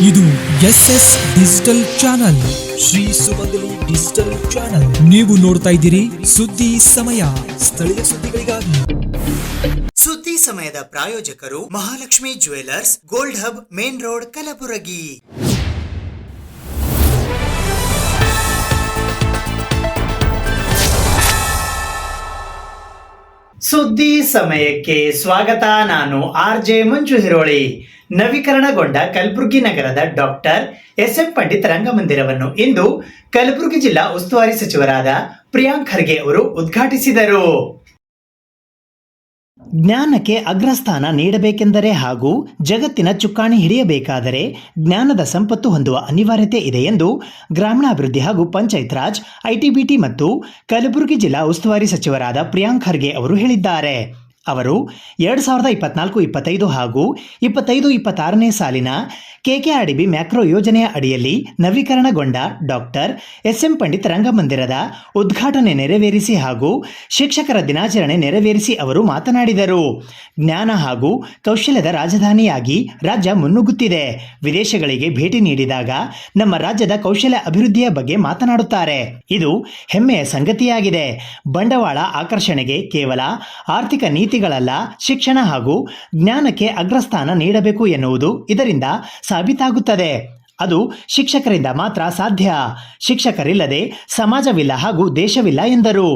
ಇದು SS digital channel, Shri ಸುಮಂಗಲಿ digital channel. ನೀವು ನೋಡ್ತಾ ಇದ್ದೀರಿ ಸುದ್ದಿ ಸಮಯ, ಸ್ಥಳೀಯ ಸುದ್ದಿಗಳಿಗಾಗಿ. ಸುದ್ದಿ ಸಮಯದ ಪ್ರಾಯೋಜಕರು Mahalakshmi jewellers, gold hub, main road, Kalaburagi. ಸುದ್ದಿ ಸಮಯಕ್ಕೆ ಸ್ವಾಗತ. ನಾನು RJ ಮಂಜು ಹಿರೋಳಿ. ನವೀಕರಣಗೊಂಡ ಕಲಬುರಗಿ ನಗರದ ಡಾಕ್ಟರ್ SM ಪಂಡಿತ್ ರಂಗಮಂದಿರವನ್ನು ಇಂದು ಕಲಬುರಗಿ ಜಿಲ್ಲಾ ಉಸ್ತುವಾರಿ ಸಚಿವರಾದ ಪ್ರಿಯಾಂಕ್ ಖರ್ಗೆ ಅವರು ಉದ್ಘಾಟಿಸಿದರು. ಜ್ಞಾನಕ್ಕೆ ಅಗ್ರಸ್ಥಾನ ನೀಡಬೇಕೆಂದರೆ ಹಾಗೂ ಜಗತ್ತಿನ ಚುಕ್ಕಾಣಿ ಹಿಡಿಯಬೇಕಾದರೆ ಜ್ಞಾನದ ಸಂಪತ್ತು ಹೊಂದುವ ಅನಿವಾರ್ಯತೆ ಇದೆ ಎಂದು ಗ್ರಾಮೀಣಾಭಿವೃದ್ಧಿ ಹಾಗೂ ಪಂಚಾಯತ್ ರಾಜ್, ITBT ಮತ್ತು ಕಲಬುರಗಿ ಜಿಲ್ಲಾ ಉಸ್ತುವಾರಿ ಸಚಿವರಾದ ಪ್ರಿಯಾಂಕ್ ಖರ್ಗೆ ಅವರು ಹೇಳಿದ್ದಾರೆ. ಅವರು 2024-25 ಹಾಗೂ 25-26ನೇ ಸಾಲಿನ KKRDB ಮ್ಯಾಕ್ರೋ ಯೋಜನೆಯ ಅಡಿಯಲ್ಲಿ ನವೀಕರಣಗೊಂಡ ಡಾಕ್ಟರ್ SM ಪಂಡಿತ್ ರಂಗಮಂದಿರದ ಉದ್ಘಾಟನೆ ನೆರವೇರಿಸಿ ಹಾಗೂ ಶಿಕ್ಷಕರ ದಿನಾಚರಣೆ ನೆರವೇರಿಸಿ ಅವರು ಮಾತನಾಡಿದರು. ಜ್ಞಾನ ಹಾಗೂ ಕೌಶಲ್ಯದ ರಾಜಧಾನಿಯಾಗಿ ರಾಜ್ಯ ಮುನ್ನುಗ್ಗುತ್ತಿದೆ. ವಿದೇಶಗಳಿಗೆ ಭೇಟಿ ನೀಡಿದಾಗ ನಮ್ಮ ರಾಜ್ಯದ ಕೌಶಲ್ಯ ಅಭಿವೃದ್ಧಿಯ ಬಗ್ಗೆ ಮಾತನಾಡುತ್ತಾರೆ. ಇದು ಹೆಮ್ಮೆಯ ಸಂಗತಿಯಾಗಿದೆ. ಬಂಡವಾಳ ಆಕರ್ಷಣೆಗೆ ಕೇವಲ ಆರ್ಥಿಕ ನೀತಿಗಳಲ್ಲ, ಶಿಕ್ಷಣ ಹಾಗೂ ಜ್ಞಾನಕ್ಕೆ ಅಗ್ರಸ್ಥಾನ ನೀಡಬೇಕು ಎನ್ನುವುದು ಇದರಿಂದ ಸಾಬೀತಾಗುತ್ತದೆ. ಅದು ಶಿಕ್ಷಕರಿಂದ ಮಾತ್ರ ಸಾಧ್ಯ. ಶಿಕ್ಷಕರಿಲ್ಲದೆ ಸಮಾಜವಿಲ್ಲ ಹಾಗೂ ದೇಶವಿಲ್ಲ ಎಂದರು.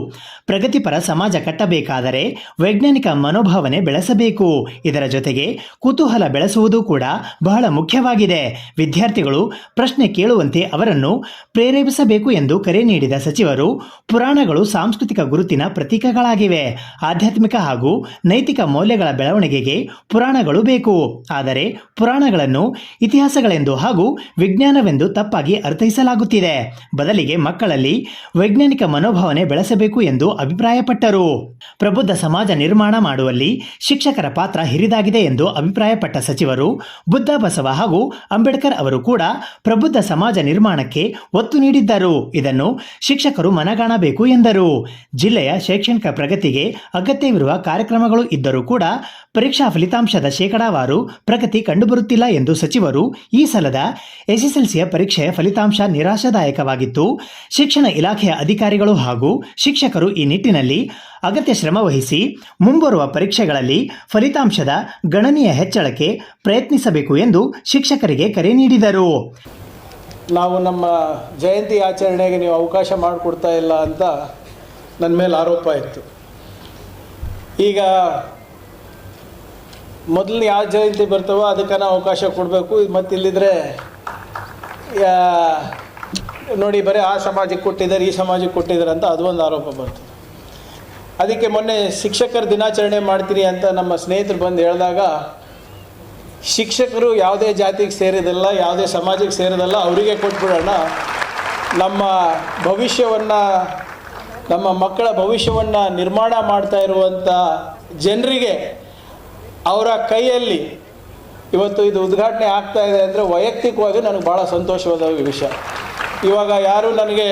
ಪ್ರಗತಿಪರ ಸಮಾಜ ಕಟ್ಟಬೇಕಾದರೆ ವೈಜ್ಞಾನಿಕ ಮನೋಭಾವನೆ ಬೆಳೆಸಬೇಕು. ಇದರ ಜೊತೆಗೆ ಕುತೂಹಲ ಬೆಳೆಸುವುದು ಕೂಡ ಬಹಳ ಮುಖ್ಯವಾಗಿದೆ. ವಿದ್ಯಾರ್ಥಿಗಳು ಪ್ರಶ್ನೆ ಕೇಳುವಂತೆ ಅವರನ್ನು ಪ್ರೇರೇಪಿಸಬೇಕು ಎಂದು ಕರೆ ನೀಡಿದ ಸಚಿವರು, ಪುರಾಣಗಳು ಸಾಂಸ್ಕೃತಿಕ ಗುರುತಿನ ಪ್ರತೀಕಗಳಾಗಿವೆ. ಆಧ್ಯಾತ್ಮಿಕ ಹಾಗೂ ನೈತಿಕ ಮೌಲ್ಯಗಳ ಬೆಳವಣಿಗೆಗೆ ಪುರಾಣಗಳು ಬೇಕು. ಆದರೆ ಪುರಾಣಗಳನ್ನು ಇತಿಹಾಸಗಳೆಂದು ಹಾಗೂ ವಿಜ್ಞಾನವೆಂದು ತಪ್ಪಾಗಿ ಅರ್ಥೈಸಲಾಗುತ್ತಿದೆ. ಬದಲಿಗೆ ಮಕ್ಕಳಲ್ಲಿ ವೈಜ್ಞಾನಿಕ ಮನೋಭಾವನೆ ಬೆಳೆಸಬೇಕು ಎಂದು ಅಭಿಪ್ರಾಯಪಟ್ಟರು. ಪ್ರಬುದ್ಧ ಸಮಾಜ ನಿರ್ಮಾಣ ಮಾಡುವಲ್ಲಿ ಶಿಕ್ಷಕರ ಪಾತ್ರ ಹಿರಿದಾಗಿದೆ ಎಂದು ಅಭಿಪ್ರಾಯಪಟ್ಟ ಸಚಿವರು, ಬುದ್ಧ, ಬಸವ ಹಾಗೂ ಅಂಬೇಡ್ಕರ್ ಅವರು ಕೂಡ ಪ್ರಬುದ್ಧ ಸಮಾಜ ನಿರ್ಮಾಣಕ್ಕೆ ಒತ್ತು ನೀಡಿದ್ದರು. ಇದನ್ನು ಶಿಕ್ಷಕರು ಮನಗಾಣಬೇಕು ಎಂದರು. ಜಿಲ್ಲೆಯ ಶೈಕ್ಷಣಿಕ ಪ್ರಗತಿಗೆ ಅಗತ್ಯವಿರುವ ಕಾರ್ಯಕ್ರಮಗಳು ಇದ್ದರೂ ಕೂಡ ಪರೀಕ್ಷಾ ಫಲಿತಾಂಶದ ಶೇಕಡಾವಾರು ಪ್ರಗತಿ ಕಂಡುಬರುತ್ತಿಲ್ಲ ಎಂದು ಸಚಿವರು, ಈ ಸಲದ SSLCಯ ಪರೀಕ್ಷೆಯ ಫಲಿತಾಂಶ ನಿರಾಶಾದಾಯಕವಾಗಿತ್ತು. ಶಿಕ್ಷಣ ಇಲಾಖೆಯ ಅಧಿಕಾರಿಗಳು ಹಾಗೂ ಶಿಕ್ಷಕರು ಈ ನಿಟ್ಟಿನಲ್ಲಿ ಅಗತ್ಯ ಶ್ರಮ ವಹಿಸಿ ಮುಂಬರುವ ಪರೀಕ್ಷೆಗಳಲ್ಲಿ ಫಲಿತಾಂಶದ ಗಣನೀಯ ಹೆಚ್ಚಳಕ್ಕೆ ಪ್ರಯತ್ನಿಸಬೇಕು ಎಂದು ಶಿಕ್ಷಕರಿಗೆ ಕರೆ ನೀಡಿದರು. ನಾವು ನಮ್ಮ ಜಯಂತಿ ಆಚರಣೆಗೆ ನೀವು ಅವಕಾಶ ಮಾಡಿಕೊಡ್ತಾ ಇಲ್ಲ ಅಂತ ನನ್ನ ಮೇಲೆ ಆರೋಪ ಇತ್ತು. ಈಗ ಮೊದಲು ಯಾವ ಜಯಂತಿ ಬರ್ತವೋ ಅದಕ್ಕೆ ನಾವು ಅವಕಾಶ ಕೊಡಬೇಕು. ಮತ್ತು ಇಲ್ಲಿದ್ರೆ ನೋಡಿ ಬರೀ ಆ ಸಮಾಜಕ್ಕೆ ಕೊಟ್ಟಿದ್ದಾರೆ, ಈ ಸಮಾಜಕ್ಕೆ ಕೊಟ್ಟಿದ್ದಾರೆ ಅಂತ ಅದು ಒಂದು ಆರೋಪ ಬರ್ತದೆ. ಅದಕ್ಕೆ ಮೊನ್ನೆ ಶಿಕ್ಷಕರ ದಿನಾಚರಣೆ ಮಾಡ್ತೀನಿ ಅಂತ ನಮ್ಮ ಸ್ನೇಹಿತರು ಬಂದು ಹೇಳಿದಾಗ, ಶಿಕ್ಷಕರು ಯಾವುದೇ ಜಾತಿಗೆ ಸೇರಿದಲ್ಲ, ಯಾವುದೇ ಸಮಾಜಕ್ಕೆ ಸೇರಿದಲ್ಲ, ಅವರಿಗೆ ಕೊಟ್ಬಿಡೋಣ. ನಮ್ಮ ಭವಿಷ್ಯವನ್ನು, ನಮ್ಮ ಮಕ್ಕಳ ಭವಿಷ್ಯವನ್ನು ನಿರ್ಮಾಣ ಮಾಡ್ತಾ ಇರುವಂಥ ಜನರಿಗೆ ಅವರ ಕೈಯಲ್ಲಿ ಇವತ್ತು ಇದು ಉದ್ಘಾಟನೆ ಆಗ್ತಾ ಇದೆ ಅಂದರೆ ವೈಯಕ್ತಿಕವಾಗಿ ನನಗೆ ಭಾಳ ಸಂತೋಷವಾದ ವಿಷಯ. ಇವಾಗ ಯಾರು ನನಗೆ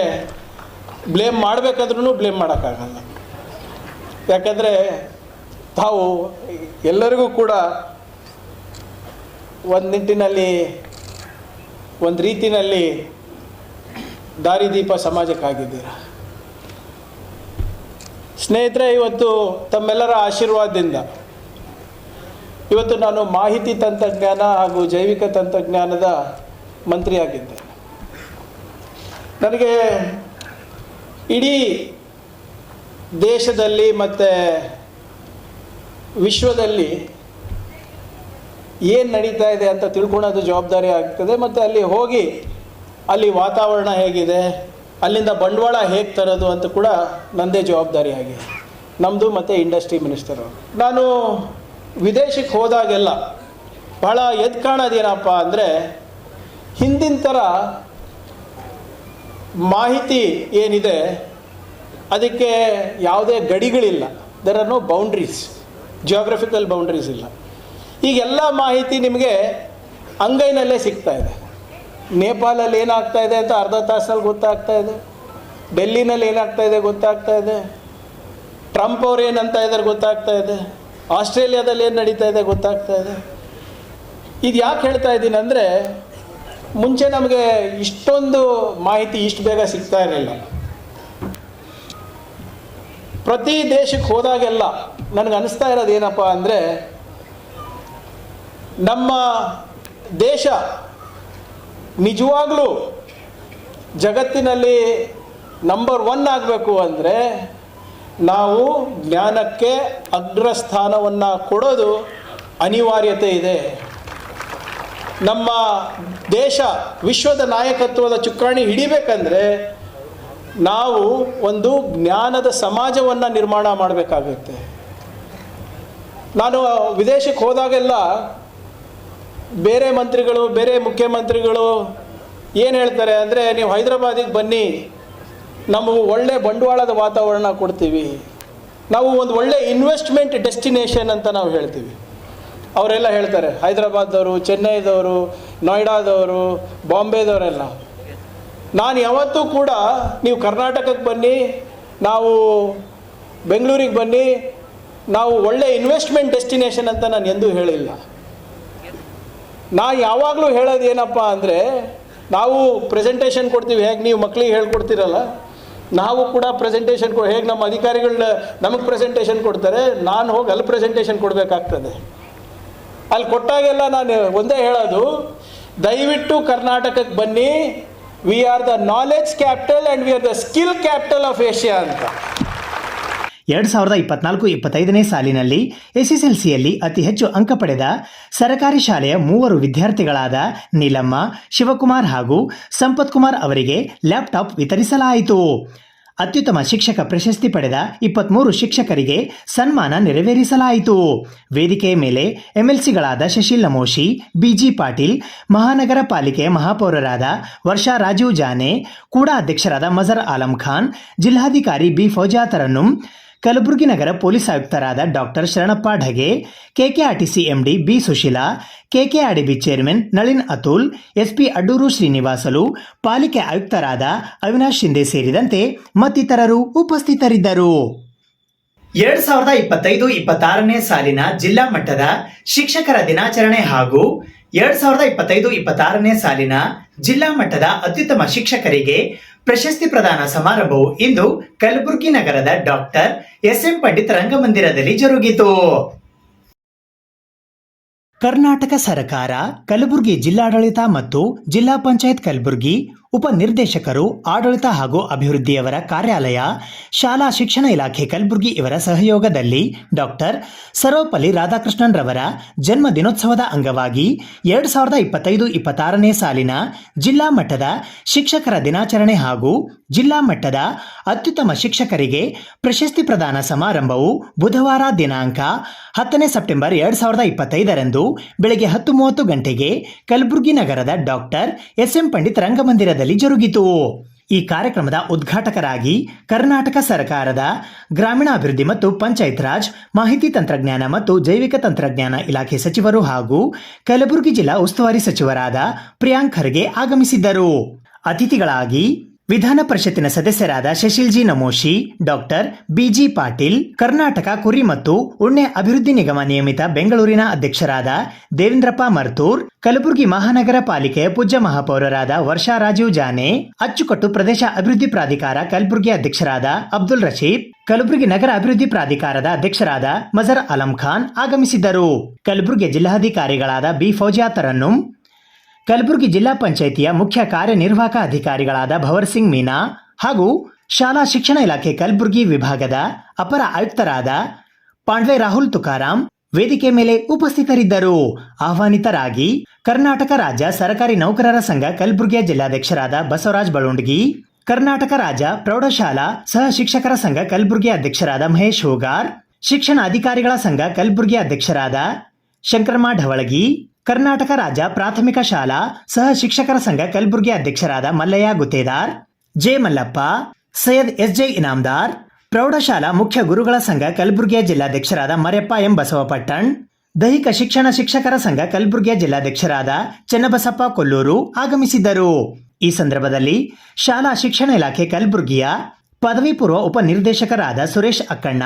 ಬ್ಲೇಮ್ ಮಾಡಬೇಕಾದ್ರೂ ಬ್ಲೇಮ್ ಮಾಡೋಕ್ಕಾಗಲ್ಲ. ಯಾಕಂದರೆ ತಾವು ಎಲ್ಲರಿಗೂ ಕೂಡ ಒಂದು ನಿಟ್ಟಿನಲ್ಲಿ, ಒಂದು ರೀತಿಯಲ್ಲಿ ದಾರಿದೀಪ ಸಮಾಜಕ್ಕಾಗಿದ್ದೀರ. ಸ್ನೇಹಿತರೆ, ಇವತ್ತು ತಮ್ಮೆಲ್ಲರ ಆಶೀರ್ವಾದದಿಂದ ಇವತ್ತು ನಾನು ಮಾಹಿತಿ ತಂತ್ರಜ್ಞಾನ ಹಾಗೂ ಜೈವಿಕ ತಂತ್ರಜ್ಞಾನದ ಮಂತ್ರಿಯಾಗಿದ್ದೆ. ನನಗೆ ಇಡೀ ದೇಶದಲ್ಲಿ ಮತ್ತು ವಿಶ್ವದಲ್ಲಿ ಏನು ನಡೀತಾ ಇದೆ ಅಂತ ತಿಳ್ಕೊಳ್ಳೋದು ಜವಾಬ್ದಾರಿ ಆಗ್ತದೆ. ಮತ್ತು ಅಲ್ಲಿ ಹೋಗಿ ಅಲ್ಲಿ ವಾತಾವರಣ ಹೇಗಿದೆ, ಅಲ್ಲಿಂದ ಬಂಡವಾಳ ಹೇಗೆ ತರೋದು ಅಂತ ಕೂಡ ನನ್ನದೇ ಜವಾಬ್ದಾರಿ ಆಗಿದೆ, ನಮ್ಮದು ಮತ್ತು ಇಂಡಸ್ಟ್ರಿ ಮಿನಿಸ್ಟರು. ನಾನು ವಿದೇಶಕ್ಕೆ ಹೋದಾಗೆಲ್ಲ ಭಾಳ ಎದ್ದು ಕಾಣೋದೇನಪ್ಪ ಅಂದರೆ, ಹಿಂದಿನ ಥರ ಮಾಹಿತಿ ಏನಿದೆ ಅದಕ್ಕೆ ಯಾವುದೇ ಗಡಿಗಳಿಲ್ಲ. There are no boundaries, geographical boundaries ಇಲ್ಲ. ಈಗೆಲ್ಲ ಮಾಹಿತಿ ನಿಮಗೆ ಅಂಗೈನಲ್ಲೇ ಸಿಗ್ತಾ ಇದೆ. ನೇಪಾಳಲ್ಲಿ ಏನಾಗ್ತಾ ಇದೆ ಅಂತ ಅರ್ಧ ತಾಸಲ್ಲಿ ಗೊತ್ತಾಗ್ತಾ ಇದೆ. ಡೆಲ್ಲಿನಲ್ಲಿ ಏನಾಗ್ತಾ ಇದೆ ಗೊತ್ತಾಗ್ತಾ ಇದೆ. ಟ್ರಂಪ್ ಅವ್ರು ಏನಂತ ಇದ್ದಾರೆ ಗೊತ್ತಾಗ್ತಾ ಇದೆ. ಆಸ್ಟ್ರೇಲಿಯಾದಲ್ಲಿ ಏನು ನಡೀತಾ ಇದೆ ಗೊತ್ತಾಗ್ತಾ ಇದೆ. ಇದು ಯಾಕೆ ಹೇಳ್ತಾ ಇದ್ದೀನಿ ಅಂದರೆ, ಮುಂಚೆ ನಮಗೆ ಇಷ್ಟೊಂದು ಮಾಹಿತಿ ಇಷ್ಟು ಬೇಗ ಸಿಗ್ತಾ ಇರಲಿಲ್ಲ. ಪ್ರತಿ ದೇಶಕ್ಕೆ ಹೋದಾಗೆಲ್ಲ ನನಗೆ ಅನಿಸ್ತಾ ಇರೋದು ಏನಪ್ಪ ಅಂದರೆ, ನಮ್ಮ ದೇಶ ನಿಜವಾಗ್ಲೂ ಜಗತ್ತಿನಲ್ಲಿ ನಂಬರ್ 1 ಆಗಬೇಕು ಅಂದರೆ ನಾವು ಜ್ಞಾನಕ್ಕೆ ಅಗ್ರಸ್ಥಾನವನ್ನು ಕೊಡೋದು ಅನಿವಾರ್ಯತೆ ಇದೆ. ನಮ್ಮ ದೇಶ ವಿಶ್ವದ ನಾಯಕತ್ವದ ಚುಕ್ಕಾಣಿ ಹಿಡಿಬೇಕಂದ್ರೆ ನಾವು ಒಂದು ಜ್ಞಾನದ ಸಮಾಜವನ್ನು ನಿರ್ಮಾಣ ಮಾಡಬೇಕಾಗುತ್ತೆ. ನಾನು ವಿದೇಶಕ್ಕೆ ಹೋದಾಗೆಲ್ಲ ಬೇರೆ ಮಂತ್ರಿಗಳು, ಬೇರೆ ಮುಖ್ಯಮಂತ್ರಿಗಳು ಏನು ಹೇಳ್ತಾರೆ ಅಂದರೆ, ನೀವು ಹೈದರಾಬಾದಿಗೆ ಬನ್ನಿ, ನಾವು ಒಳ್ಳೆ ಬಂಡವಾಳದ ವಾತಾವರಣ ಕೊಡ್ತೀವಿ, ನಾವು ಒಂದು ಒಳ್ಳೆ ಇನ್ವೆಸ್ಟ್ಮೆಂಟ್ ಡೆಸ್ಟಿನೇಷನ್ ಅಂತ ನಾವು ಹೇಳ್ತೀವಿ. ಅವರೆಲ್ಲ ಹೇಳ್ತಾರೆ, ಹೈದರಾಬಾದ್ದವರು, ಚೆನ್ನೈದವರು, ನೋಯ್ಡಾದವರು, ಬಾಂಬೆದವರೆಲ್ಲ. ನಾನು ಯಾವತ್ತೂ ಕೂಡ ನೀವು ಕರ್ನಾಟಕಕ್ಕೆ ಬನ್ನಿ, ನಾವು ಬೆಂಗಳೂರಿಗೆ ಬನ್ನಿ, ನಾವು ಒಳ್ಳೆ ಇನ್ವೆಸ್ಟ್ಮೆಂಟ್ ಡೆಸ್ಟಿನೇಷನ್ ಅಂತ ನಾನು ಎಂದೂ ಹೇಳಿಲ್ಲ. ನಾನು ಯಾವಾಗಲೂ ಹೇಳೋದು ಏನಪ್ಪ ಅಂದರೆ, ನಾವು ಪ್ರೆಸೆಂಟೇಷನ್ ಕೊಡ್ತೀವಿ, ಹೇಗೆ ನೀವು ಮಕ್ಕಳಿಗೆ ಹೇಳ್ಕೊಡ್ತೀರಲ್ಲ, ನಾವು ಕೂಡ ಪ್ರೆಸೆಂಟೇಷನ್ ಹೇಗೆ ನಮ್ಮ ಅಧಿಕಾರಿಗಳನ್ನ ನಮಗೆ ಪ್ರೆಸೆಂಟೇಷನ್ ಕೊಡ್ತಾರೆ, ನಾನು ಹೋಗಿ ಅಲ್ಲಿ ಪ್ರೆಸೆಂಟೇಷನ್ ಕೊಡಬೇಕಾಗ್ತದೆ. ಅಲ್ಲಿ ಕೊಟ್ಟಾಗೆಲ್ಲ ನಾನು ಒಂದೇ ಹೇಳೋದು, ದಯವಿಟ್ಟು ಕರ್ನಾಟಕಕ್ಕೆ ಬನ್ನಿ, we are the knowledge capital and we are the skill capital of Asia ಅಂತ. 2024-25ನೇ ಸಾಲಿನಲ್ಲಿ ಎಸ್ಎಸ್ಎಲ್ಸಿಯಲ್ಲಿ ಅತಿ ಹೆಚ್ಚು ಅಂಕ ಪಡೆದ ಸರಕಾರಿ ಶಾಲೆಯ 3 ವಿದ್ಯಾರ್ಥಿಗಳಾದ ನೀಲಮ್ಮ, ಶಿವಕುಮಾರ್ ಹಾಗೂ ಸಂಪತ್ ಕುಮಾರ್ ಅವರಿಗೆ ಲ್ಯಾಪ್ಟಾಪ್ ವಿತರಿಸಲಾಯಿತು. ಅತ್ಯುತ್ತಮ ಶಿಕ್ಷಕ ಪ್ರಶಸ್ತಿ ಪಡೆದ 23 ಶಿಕ್ಷಕರಿಗೆ ಸನ್ಮಾನ ನೆರವೇರಿಸಲಾಯಿತು. ವೇದಿಕೆಯ ಮೇಲೆ ಎಂಎಲ್ಸಿಗಳಾದ ಶಶಿಲ್ ನಮೋಶಿ, ಬಿಜಿ ಪಾಟೀಲ್, ಮಹಾನಗರ ಪಾಲಿಕೆಯ ಮಹಾಪೌರರಾದ ವರ್ಷಾ ರಾಜೀವ್ ಜಾನೆ, ಕೂಡ ಅಧ್ಯಕ್ಷರಾದ ಮಜರ್ ಆಲಂ ಖಾನ್, ಜಿಲ್ಲಾಧಿಕಾರಿ ಬಿ ಫೌಜಾತರನ್ನು, ಕಲಬುರಗಿ ನಗರ ಪೊಲೀಸ್ ಆಯುಕ್ತರಾದ doctor Sharanappa Dhage, KKRTC MD B Sushila, KKRDB chairman Nalin Atul, SP Adduru Srinivasulu, ಪಾಲಿಕೆ ಆಯುಕ್ತರಾದ ಅವಿನಾಶ್ ಶಿಂದೆ ಸೇರಿದಂತೆ ಮತ್ತಿತರರು ಉಪಸ್ಥಿತರಿದ್ದರು. 2025-26ನೇ ಸಾಲಿನ ಜಿಲ್ಲಾ ಮಟ್ಟದ ಶಿಕ್ಷಕರ ದಿನಾಚರಣೆ ಹಾಗೂ 2025-26ನೇ ಸಾಲಿನ ಜಿಲ್ಲಾ ಮಟ್ಟದ ಅತ್ಯುತ್ತಮ ಶಿಕ್ಷಕರಿಗೆ ಪ್ರಶಸ್ತಿ ಪ್ರದಾನ ಸಮಾರಂಭವು ಇಂದು ಕಲಬುರಗಿ ನಗರದ ಡಾಕ್ಟರ್ ಎಸ್.ಎಂ. ಪಂಡಿತ್ ರಂಗಮಂದಿರದಲ್ಲಿ ಜರುಗಿತು. ಕರ್ನಾಟಕ ಸರ್ಕಾರ, ಕಲಬುರಗಿ ಜಿಲ್ಲಾಡಳಿತ ಮತ್ತು ಜಿಲ್ಲಾ ಪಂಚಾಯತ್ ಕಲಬುರಗಿ ಉಪನಿರ್ದೇಶಕರು, ಆಡಳಿತ ಹಾಗೂ ಅಭಿವೃದ್ಧಿಯವರ ಕಾರ್ಯಾಲಯ, ಶಾಲಾ ಶಿಕ್ಷಣ ಇಲಾಖೆ ಕಲಬುರಗಿ ಇವರ ಸಹಯೋಗದಲ್ಲಿ ಡಾಕ್ಟರ್ ಸರ್ವಪಲ್ಲಿ ರಾಧಾಕೃಷ್ಣನ್ ರವರ ಜನ್ಮ ದಿನೋತ್ಸವದ ಅಂಗವಾಗಿ 2025-26ನೇ ಸಾಲಿನ ಜಿಲ್ಲಾ ಮಟ್ಟದ ಶಿಕ್ಷಕರ ದಿನಾಚರಣೆ ಹಾಗೂ ಜಿಲ್ಲಾ ಮಟ್ಟದ ಅತ್ಯುತ್ತಮ ಶಿಕ್ಷಕರಿಗೆ ಪ್ರಶಸ್ತಿ ಪ್ರದಾನ ಸಮಾರಂಭವು ಬುಧವಾರ ದಿನಾಂಕ 10ನೇ ಸೆಪ್ಟೆಂಬರ್ 2025ರಂದು ಬೆಳಗ್ಗೆ 10:30 ಗಂಟೆಗೆ ಕಲಬುರಗಿ ನಗರದ ಡಾಕ್ಟರ್ ಎಸ್.ಎಂ. ಪಂಡಿತ್ ರಂಗಮಂದಿರದಲ್ಲಿ ಜರುಗಿತು. ಈ ಕಾರ್ಯಕ್ರಮದ ಉದ್ಘಾಟಕರಾಗಿ ಕರ್ನಾಟಕ ಸರ್ಕಾರದ ಗ್ರಾಮೀಣಾಭಿವೃದ್ಧಿ ಮತ್ತು ಪಂಚಾಯತ್ ರಾಜ್, ಮಾಹಿತಿ ತಂತ್ರಜ್ಞಾನ ಮತ್ತು ಜೈವಿಕ ತಂತ್ರಜ್ಞಾನ ಇಲಾಖೆ ಸಚಿವರು ಹಾಗೂ ಕಲಬುರಗಿ ಜಿಲ್ಲಾ ಉಸ್ತುವಾರಿ ಸಚಿವರಾದ ಪ್ರಿಯಾಂಕ್ ಖರ್ಗೆ ಆಗಮಿಸಿದ್ದರು. ಅತಿಥಿಗಳಾಗಿ ವಿಧಾನ ಪರಿಷತ್ತಿನ ಸದಸ್ಯರಾದ Shashil G Namoshi, doctor B G Patil, Karnataka ಕುರಿ ಮತ್ತು ಉಣ್ಣೆ ಅಭಿವೃದ್ಧಿ ನಿಗಮ ನಿಯಮಿತ ಬೆಂಗಳೂರಿನ ಅಧ್ಯಕ್ಷರಾದ ದೇವೇಂದ್ರಪ್ಪ ಮರ್ತೂರ್, ಕಲಬುರಗಿ ಮಹಾನಗರ ಪಾಲಿಕೆಯ ಪೂಜ್ಯ ಮಹಾಪೌರರಾದ ವರ್ಷಾ ರಾಜೀವ್ ಜಾನೆ, ಅಚ್ಚುಕಟ್ಟು ಪ್ರದೇಶ ಅಭಿವೃದ್ಧಿ ಪ್ರಾಧಿಕಾರ ಕಲಬುರಗಿ ಅಧ್ಯಕ್ಷರಾದ ಅಬ್ದುಲ್ ರಶೀದ್, ಕಲಬುರಗಿ ನಗರ ಅಭಿವೃದ್ಧಿ ಪ್ರಾಧಿಕಾರದ ಅಧ್ಯಕ್ಷರಾದ ಮಜರ್ ಆಲಂ ಖಾನ್ ಆಗಮಿಸಿದ್ದರು. ಕಲಬುರಗಿ ಜಿಲ್ಲಾಧಿಕಾರಿಗಳಾದ ಬಿ ಫೌಜಿಯಾತರನ್ನು, ಕಲಬುರಗಿ ಜಿಲ್ಲಾ ಪಂಚಾಯಿತಿಯ ಮುಖ್ಯ ಕಾರ್ಯನಿರ್ವಾಹಕ ಅಧಿಕಾರಿಗಳಾದ ಭವರ್ ಸಿಂಗ್ ಮೀನಾ ಹಾಗೂ ಶಾಲಾ ಶಿಕ್ಷಣ ಇಲಾಖೆ ಕಲಬುರಗಿ ವಿಭಾಗದ ಅಪರ ಆಯುಕ್ತರಾದ ಪಾಂಡ್ವೆ ರಾಹುಲ್ ತುಕಾರಾಂ ವೇದಿಕೆ ಮೇಲೆ ಉಪಸ್ಥಿತರಿದ್ದರು. ಆಹ್ವಾನಿತರಾಗಿ ಕರ್ನಾಟಕ ರಾಜ್ಯ ಸರ್ಕಾರಿ ನೌಕರರ ಸಂಘ ಕಲಬುರಗಿಯ ಜಿಲ್ಲಾಧ್ಯಕ್ಷರಾದ ಬಸವರಾಜ್ ಬಳುಂಡಗಿ, ಕರ್ನಾಟಕ ರಾಜ್ಯ ಪ್ರೌಢಶಾಲಾ ಸಹ ಶಿಕ್ಷಕರ ಸಂಘ ಕಲಬುರಗಿ ಅಧ್ಯಕ್ಷರಾದ ಮಹೇಶ್ ಹೂಗಾರ್, ಶಿಕ್ಷಣ ಅಧಿಕಾರಿಗಳ ಸಂಘ ಕಲಬುರಗಿ ಅಧ್ಯಕ್ಷರಾದ ಶಂಕರಮ್ಮ ಢವಳಗಿ, ಕರ್ನಾಟಕ ರಾಜ್ಯ ಪ್ರಾಥಮಿಕ ಶಾಲಾ ಸಹ ಶಿಕ್ಷಕರ ಸಂಘ ಕಲಬುರಗಿ ಅಧ್ಯಕ್ಷರಾದ ಮಲ್ಲಯ್ಯ ಗುತ್ತೇದಾರ್, ಜೆ ಮಲ್ಲಪ್ಪ, ಸೈಯದ್ ಎಸ್.ಜೆ. ಇನಾಮ್ದಾರ್, ಪ್ರೌಢಶಾಲಾ ಮುಖ್ಯ ಗುರುಗಳ ಸಂಘ ಕಲಬುರಗಿಯ ಜಿಲ್ಲಾಧ್ಯಕ್ಷರಾದ ಮರ್ಯಪ್ಪ ಎಂ ಬಸವಪಟ್ಟಣ್, ದೈಹಿಕ ಶಿಕ್ಷಣ ಶಿಕ್ಷಕರ ಸಂಘ ಕಲಬುರಗಿಯ ಜಿಲ್ಲಾಧ್ಯಕ್ಷರಾದ ಚನ್ನಬಸಪ್ಪ ಕೊಲ್ಲೂರು ಆಗಮಿಸಿದ್ದರು. ಈ ಸಂದರ್ಭದಲ್ಲಿ ಶಾಲಾ ಶಿಕ್ಷಣ ಇಲಾಖೆ ಕಲಬುರಗಿಯ ಪದವಿ ಪೂರ್ವ ಉಪನಿರ್ದೇಶಕರಾದ ಸುರೇಶ್ ಅಕ್ಕಣ್ಣ,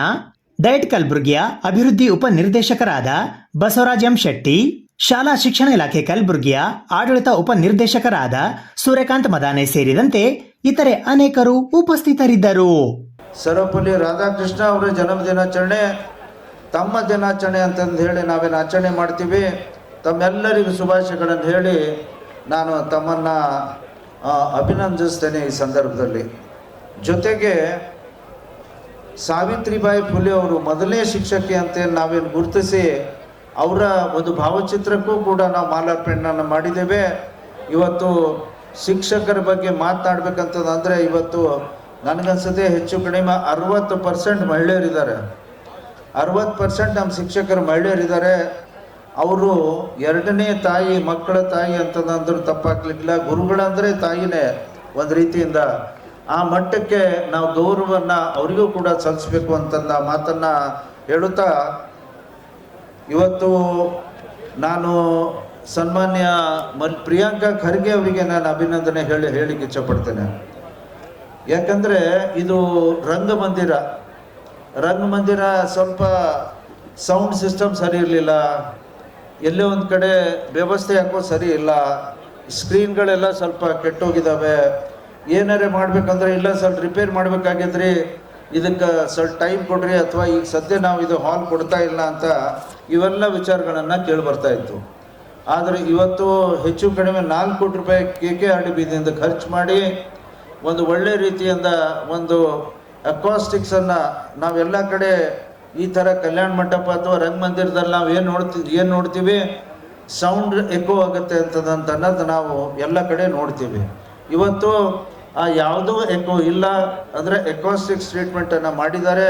ಡಯಟ್ ಕಲಬುರಗಿಯ ಅಭಿವೃದ್ಧಿ ಉಪನಿರ್ದೇಶಕರಾದ ಬಸವರಾಜ್ ಎಂ ಶೆಟ್ಟಿ, ಶಾಲಾ ಶಿಕ್ಷಣ ಇಲಾಖೆ ಕಲಬುರಗಿಯ ಆಡಳಿತ ಉಪನಿರ್ದೇಶಕರಾದ ಸೂರ್ಯಕಾಂತ್ ಮದಾನೆ ಸೇರಿದಂತೆ ಇತರೆ ಅನೇಕರು ಉಪಸ್ಥಿತರಿದ್ದರು. ಸರ್ವಪಲ್ಲಿ ರಾಧಾಕೃಷ್ಣ ಅವರ ಜನ್ಮ ದಿನಾಚರಣೆ ತಮ್ಮ ದಿನಾಚರಣೆ ಅಂತಂದು ಹೇಳಿ ನಾವೇನು ಆಚರಣೆ ಮಾಡ್ತೀವಿ. ತಮ್ಮೆಲ್ಲರಿಗೂ ಶುಭಾಶಯಗಳನ್ನು ಹೇಳಿ ನಾನು ತಮ್ಮನ್ನು ಅಭಿನಂದಿಸ್ತೇನೆ ಈ ಸಂದರ್ಭದಲ್ಲಿ. ಜೊತೆಗೆ ಸಾವಿತ್ರಿಬಾಯಿ ಫುಲೆ ಅವರು ಮೊದಲನೇ ಶಿಕ್ಷಕಿ ಅಂತ ನಾವೇನು ಗುರುತಿಸಿ ಅವರ ಒಂದು ಭಾವಚಿತ್ರಕ್ಕೂ ಕೂಡ ನಾವು ಮಾಲಾರ್ಪಣೆಯನ್ನು ಮಾಡಿದ್ದೇವೆ. ಇವತ್ತು ಶಿಕ್ಷಕರ ಬಗ್ಗೆ ಮಾತನಾಡ್ಬೇಕಂತಂದರೆ ಇವತ್ತು ನನಗನ್ಸುತ್ತೆ ಹೆಚ್ಚು ಕಡಿಮೆ 60% ಮಹಿಳೆಯರಿದ್ದಾರೆ. 60% ನಮ್ಮ ಶಿಕ್ಷಕರು ಮಹಿಳೆಯರಿದ್ದಾರೆ. ಅವರು ಎರಡನೇ ತಾಯಿ, ಮಕ್ಕಳ ತಾಯಿ ಅಂತಂದ್ರೆ ತಪ್ಪಾಗ್ಲಿಕ್ಕಿಲ್ಲ. ಗುರುಗಳಂದರೆ ತಾಯಿನೇ ಒಂದು ರೀತಿಯಿಂದ. ಆ ಮಟ್ಟಕ್ಕೆ ನಾವು ಗೌರವವನ್ನು ಅವರಿಗೂ ಕೂಡ ಸಲ್ಲಿಸಬೇಕು ಅಂತಂದ ಮಾತನ್ನು ಹೇಳುತ್ತಾ, ಇವತ್ತು ನಾನು ಸನ್ಮಾನ್ಯ ಪ್ರಿಯಾಂಕಾ ಖರ್ಗೆ ಅವರಿಗೆ ನಾನು ಅಭಿನಂದನೆ ಹೇಳಿಕ್ಕೆ ಇಚ್ಛಪಡ್ತೇನೆ. ಯಾಕಂದರೆ ಇದು ರಂಗಮಂದಿರ ಸ್ವಲ್ಪ ಸೌಂಡ್ ಸಿಸ್ಟಮ್ ಸರಿ ಇರಲಿಲ್ಲ, ಎಲ್ಲೇ ಒಂದು ಕಡೆ ವ್ಯವಸ್ಥೆ ಯಾಕೋ ಸರಿ ಇಲ್ಲ, ಸ್ಕ್ರೀನ್ಗಳೆಲ್ಲ ಸ್ವಲ್ಪ ಕೆಟ್ಟೋಗಿದ್ದಾವೆ. ಏನಾರೇ ಮಾಡಬೇಕಂದ್ರೆ ಇಲ್ಲ ಸ್ವಲ್ಪ ರಿಪೇರ್ ಮಾಡಬೇಕಾಗಿದ್ರಿ, ಇದಕ್ಕೆ ಸ್ವಲ್ಪ ಟೈಮ್ ಕೊಡ್ರಿ, ಅಥವಾ ಈಗ ಸದ್ಯ ನಾವು ಇದು ಹಾಲ್ ಕೊಡ್ತಾ ಇಲ್ಲ ಅಂತ ಇವೆಲ್ಲ ವಿಚಾರಗಳನ್ನು ಕೇಳಿಬರ್ತಾ ಇತ್ತು. ಆದರೆ ಇವತ್ತು ಹೆಚ್ಚು ಕಡಿಮೆ 4 ಕೋಟಿ ರೂಪಾಯಿ KKRDBದಿಂದ ಖರ್ಚು ಮಾಡಿ ಒಂದು ಒಳ್ಳೆ ರೀತಿಯಿಂದ ಒಂದು ಅಕ್ವಾಸ್ಟಿಕ್ಸನ್ನು ನಾವೆಲ್ಲ ಕಡೆ ಈ ಥರ ಕಲ್ಯಾಣ ಮಂಟಪ ಅಥವಾ ರಂಗಮಂದಿರದಲ್ಲಿ ನಾವು ಏನು ನೋಡ್ತೀವಿ ಸೌಂಡ್ ಎಕೋ ಆಗುತ್ತೆ ಅನ್ನೋದು ನಾವು ಎಲ್ಲ ಕಡೆ ನೋಡ್ತೀವಿ. ಇವತ್ತು ಆ ಯಾವುದೂ ಎಕೋ ಇಲ್ಲ. ಅಂದರೆ ಎಕ್ವಾಸ್ಟಿಕ್ಸ್ ಟ್ರೀಟ್ಮೆಂಟನ್ನು ಮಾಡಿದ್ದಾರೆ,